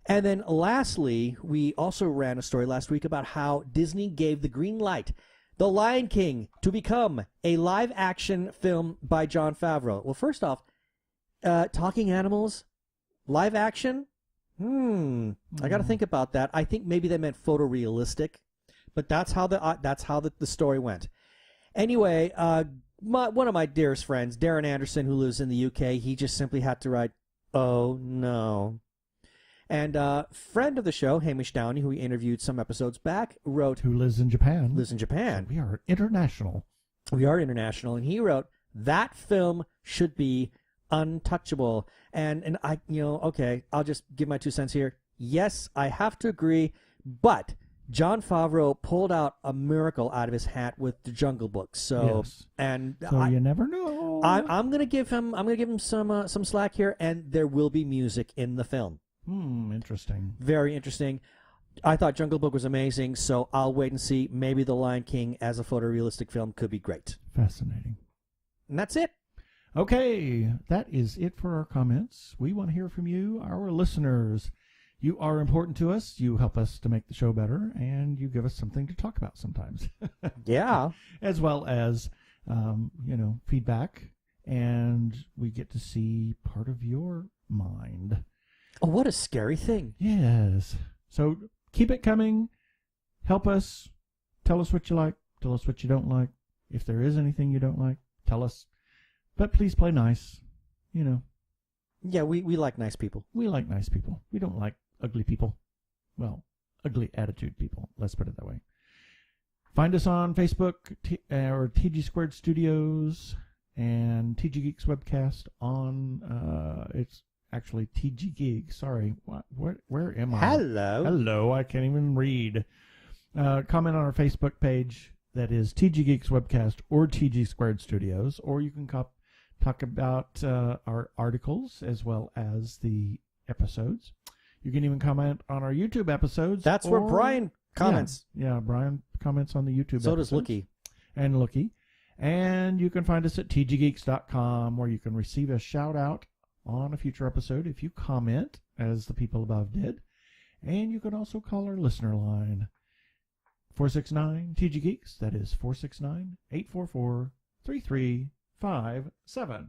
And then lastly, we also ran a story last week about how Disney gave the green light, The Lion King, to become a live-action film by Jon Favreau. Well, first off, talking animals, live action? I got to think about that. I think maybe they meant photorealistic, but that's how the story went. Anyway, one of my dearest friends, Darren Anderson, who lives in the UK, he just simply had to write, oh no. And friend of the show, Hamish Downey, who we interviewed some episodes back, wrote... Who lives in Japan. Lives in Japan. So we are international. We are international. And he wrote, that film should be untouchable. And I, okay, I'll just give my 2 cents here. Yes, I have to agree, but Jon Favreau pulled out a miracle out of his hat with the Jungle Book. So, yes. And so you never know. I'm gonna give him some slack here, and there will be music in the film. Interesting. Very interesting. I thought Jungle Book was amazing, so I'll wait and see. Maybe The Lion King as a photorealistic film could be great. Fascinating. And that's it. Okay, that is it for our comments. We want to hear from you, our listeners. You are important to us. You help us to make the show better, and you give us something to talk about sometimes. Yeah. As well as, feedback, and we get to see part of your mind. Oh, what a scary thing. Yes. So keep it coming. Help us. Tell us what you like. Tell us what you don't like. If there is anything you don't like, tell us. But please play nice. Yeah, we like nice people. We like nice people. We don't like ugly people. Well, ugly attitude people. Let's put it that way. Find us on Facebook or TG Squared Studios and TG Geeks Webcast on, it's actually TG Geeks. Sorry. Where am I? Hello. I can't even read. Comment on our Facebook page. That is TG Geeks Webcast or TG Squared Studios. Or you can talk about our articles as well as the episodes. You can even comment on our YouTube episodes. That's where Brian comments. Yeah, Brian comments on the YouTube so episodes. So does Lookie. And Lookie. And you can find us at tggeeks.com, where you can receive a shout-out on a future episode if you comment, as the people above did. And you can also call our listener line, 469-TG-GEEKS. That is 469-844-3357.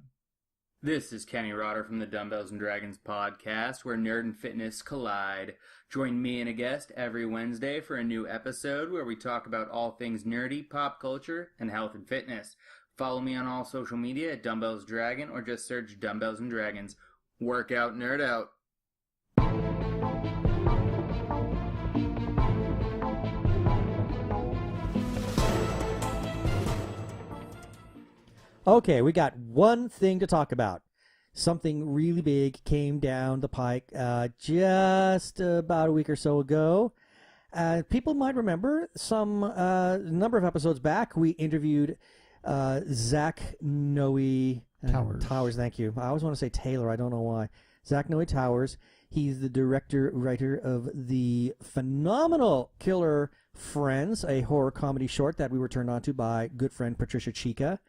This is Kenny Rotter from the Dumbbells and Dragons podcast, where nerd and fitness collide. Join me and a guest every Wednesday for a new episode where we talk about all things nerdy, pop culture, and health and fitness. Follow me on all social media at Dumbbells Dragon, or just search Dumbbells and Dragons. Work out, nerd out. Okay, we got one thing to talk about. Something really big came down the pike just about a week or so ago. People might remember some number of episodes back, we interviewed Zach Noe Towers. Thank you. I always want to say Taylor. I don't know why. Zach Noe Towers. He's the writer of the phenomenal Killer Friends, a horror comedy short that we were turned on to by good friend Patricia Chica.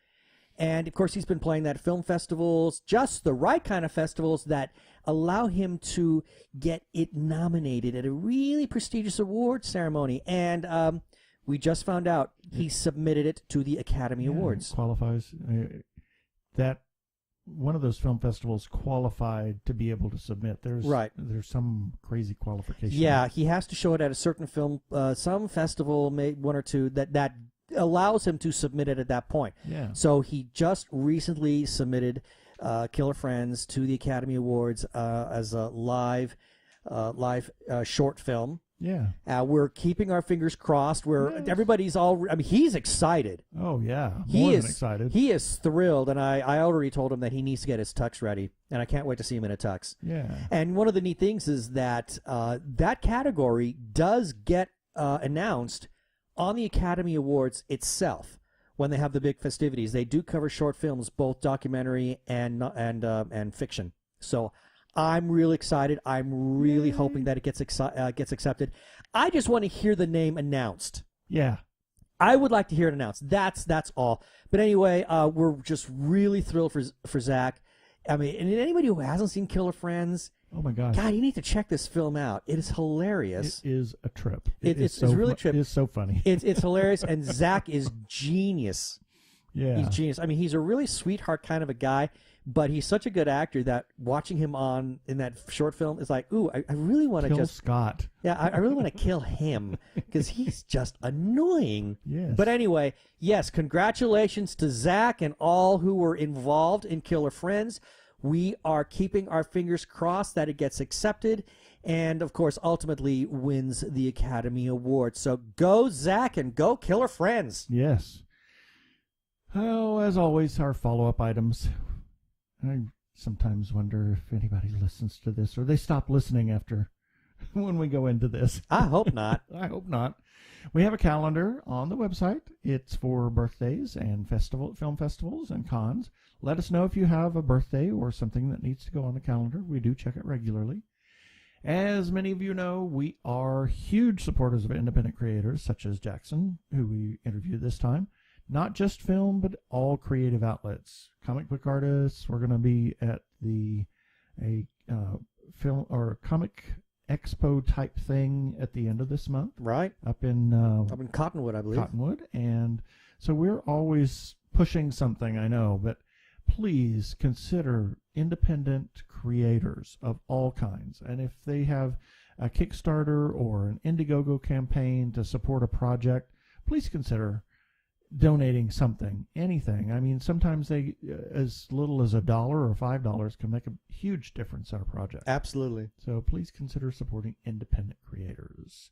And, of course, he's been playing that at film festivals, just the right kind of festivals that allow him to get it nominated at a really prestigious award ceremony. And we just found out he submitted it to the Academy Awards. Qualifies. That one of those film festivals qualified to be able to submit. There's some crazy qualification. Yeah, he has to show it at a certain film, some festival, maybe one or two, that allows him to submit it at that point. Yeah. So he just recently submitted Killer Friends to the Academy Awards as a live short film. Yeah. We're keeping our fingers crossed. Everybody's he's excited. Oh, yeah. He is excited. He is thrilled, and I already told him that he needs to get his tux ready, and I can't wait to see him in a tux. Yeah. And one of the neat things is that that category does get announced on the Academy Awards itself when they have the big festivities. They do cover short films, both documentary and fiction. So I'm really excited. I'm really hoping that it gets accepted. I just want to hear the name announced. Yeah. I would like to hear it announced. That's all. But anyway, we're just really thrilled for Zach. I mean, and anybody who hasn't seen Killer Friends, oh my gosh, God, you need to check this film out. It is hilarious. It is a trip. It's really a trip. It's so funny. It's hilarious, and Zach is genius. Yeah, he's genius. I mean, he's a really sweetheart kind of a guy, but he's such a good actor that watching him in that short film is like, ooh, I really want to just Scott. Yeah, I really want to kill him because he's just annoying. Yes. But anyway, yes, congratulations to Zach and all who were involved in Killer Friends. We are keeping our fingers crossed that it gets accepted and, of course, ultimately wins the Academy Award. So go, Zach, and go Killer Friends. Yes. Oh, as always, our follow-up items. I sometimes wonder if anybody listens to this or they stop listening after when we go into this. I hope not. I hope not. We have a calendar on the website. It's for birthdays and film festivals and cons. Let us know if you have a birthday or something that needs to go on the calendar. We do check it regularly. As many of you know, we are huge supporters of independent creators such as Jackson, who we interviewed this time. Not just film, but all creative outlets. Comic book artists. We're going to be at a film or comic expo type thing at the end of this month. Right. Up in Cottonwood, I believe. Cottonwood. And so we're always pushing something, I know, but please consider independent creators of all kinds. And if they have a Kickstarter or an Indiegogo campaign to support a project, please consider donating something, anything. I mean, sometimes they, as little as $1 or $5 can make a huge difference in our project. Absolutely. So please consider supporting independent creators.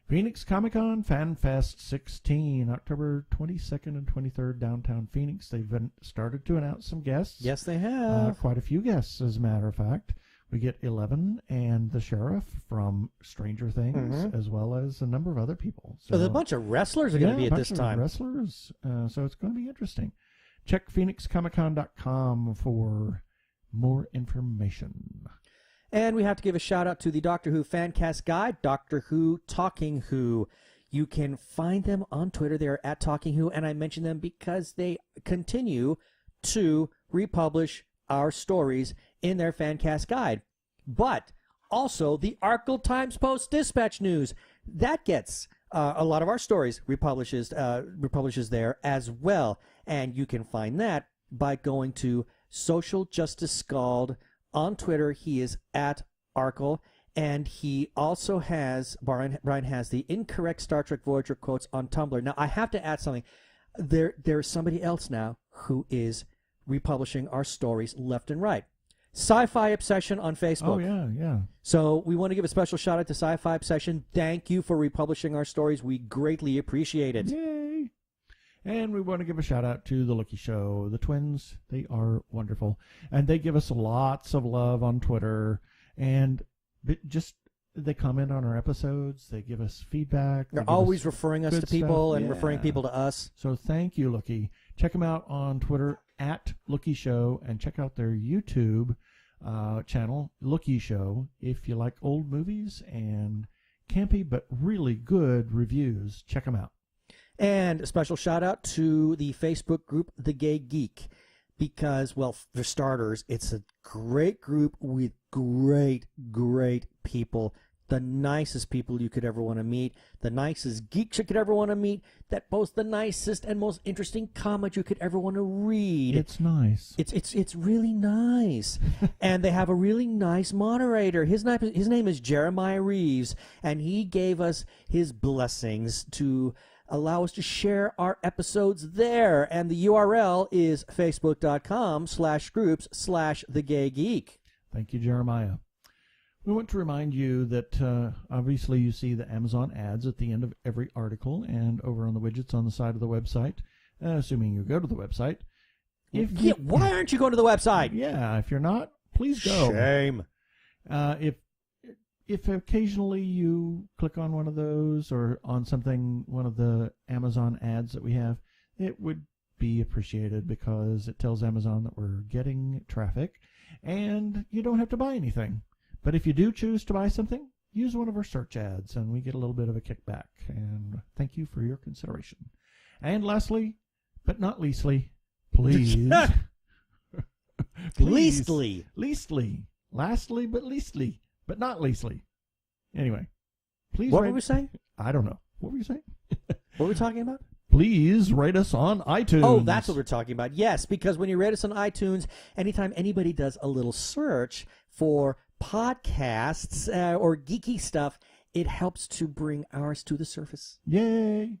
Phoenix Comic Con Fan Fest 16, October 22nd and 23rd, downtown Phoenix. They've started to announce some guests. Yes, they have. Quite a few guests, as a matter of fact. We get Eleven and the Sheriff from Stranger Things, as well as a number of other people. So there's a bunch of wrestlers are going to be at this time. Wrestlers, so it's going to be interesting. Check PhoenixComicCon.com for more information. And we have to give a shout out to the Doctor Who Fancast Guide, Doctor Who Talking Who. You can find them on Twitter. They're at Talking Who, and I mention them because they continue to republish our stories in their Fancast Guide. But also the Arkle Times Post Dispatch News. That gets a lot of our stories republishes there as well. And you can find that by going to Social Justice Scald on Twitter. He is at Arkle. And he also has, Brian has the Incorrect Star Trek Voyager quotes on Tumblr. Now, I have to add something. There's somebody else now who is republishing our stories left and right. Sci-Fi Obsession on Facebook. Oh, yeah. So we want to give a special shout out to Sci-Fi Obsession. Thank you for republishing our stories. We greatly appreciate it. Yay. And we want to give a shout out to the Lookie Show. The twins, they are wonderful. And they give us lots of love on Twitter. And they comment on our episodes. They give us feedback. They're always referring us to people and referring people to us. So thank you, Lookie. Check them out on Twitter at Lookie Show, and check out their YouTube channel, Lookie Show, if you like old movies and campy but really good reviews. Check them out. And a special shout out to the Facebook group, The Gay Geek, because, well, for starters, it's a great group with great people, the nicest people you could ever want to meet, the nicest geeks you could ever want to meet, that boast the nicest and most interesting comic you could ever want to read. It's nice. It's really nice. And they have a really nice moderator. His name is Jeremiah Reeves, and he gave us his blessings to allow us to share our episodes there. And the URL is facebook.com/groups/thegaygeek. Thank you, Jeremiah. We want to remind you that obviously you see the Amazon ads at the end of every article and over on the widgets on the side of the website, assuming you go to the website. Why aren't you going to the website? Yeah, if you're not, please go. Shame. If occasionally you click on one of those or on one of the Amazon ads that we have, it would be appreciated because it tells Amazon that we're getting traffic and you don't have to buy anything. But if you do choose to buy something, use one of our search ads and we get a little bit of a kickback. And thank you for your consideration. And lastly, but not leastly, please. Leastly. Lastly, but leastly. But not leastly. Anyway, please. What were we saying? I don't know. What were you saying? What were we talking about? Please rate us on iTunes. Oh, that's what we're talking about. Yes, because when you rate us on iTunes, anytime anybody does a little search for podcasts or geeky stuff, it helps to bring ours to the surface. Yay!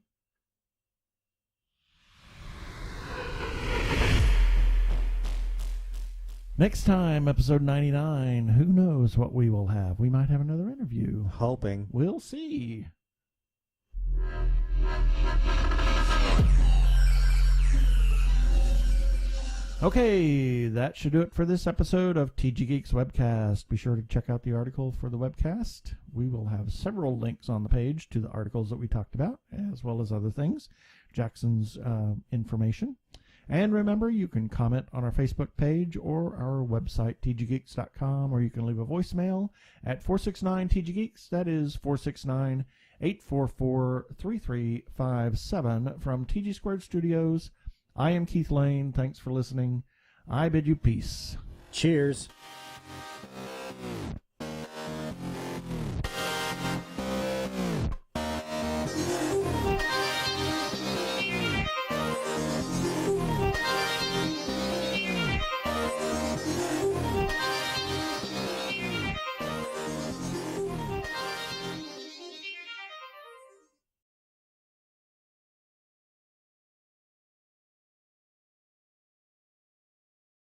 Next time, episode 99, who knows what we will have? We might have another interview. Hoping. We'll see. Okay, that should do it for this episode of TG Geeks Webcast. Be sure to check out the article for the webcast. We will have several links on the page to the articles that we talked about, as well as other things, Jackson's information. And remember, you can comment on our Facebook page or our website, tggeeks.com, or you can leave a voicemail at 469-TG-GEEKS. That is 469-844-3357 from TG Squared Studios. I am Keith Lane. Thanks for listening. I bid you peace. Cheers.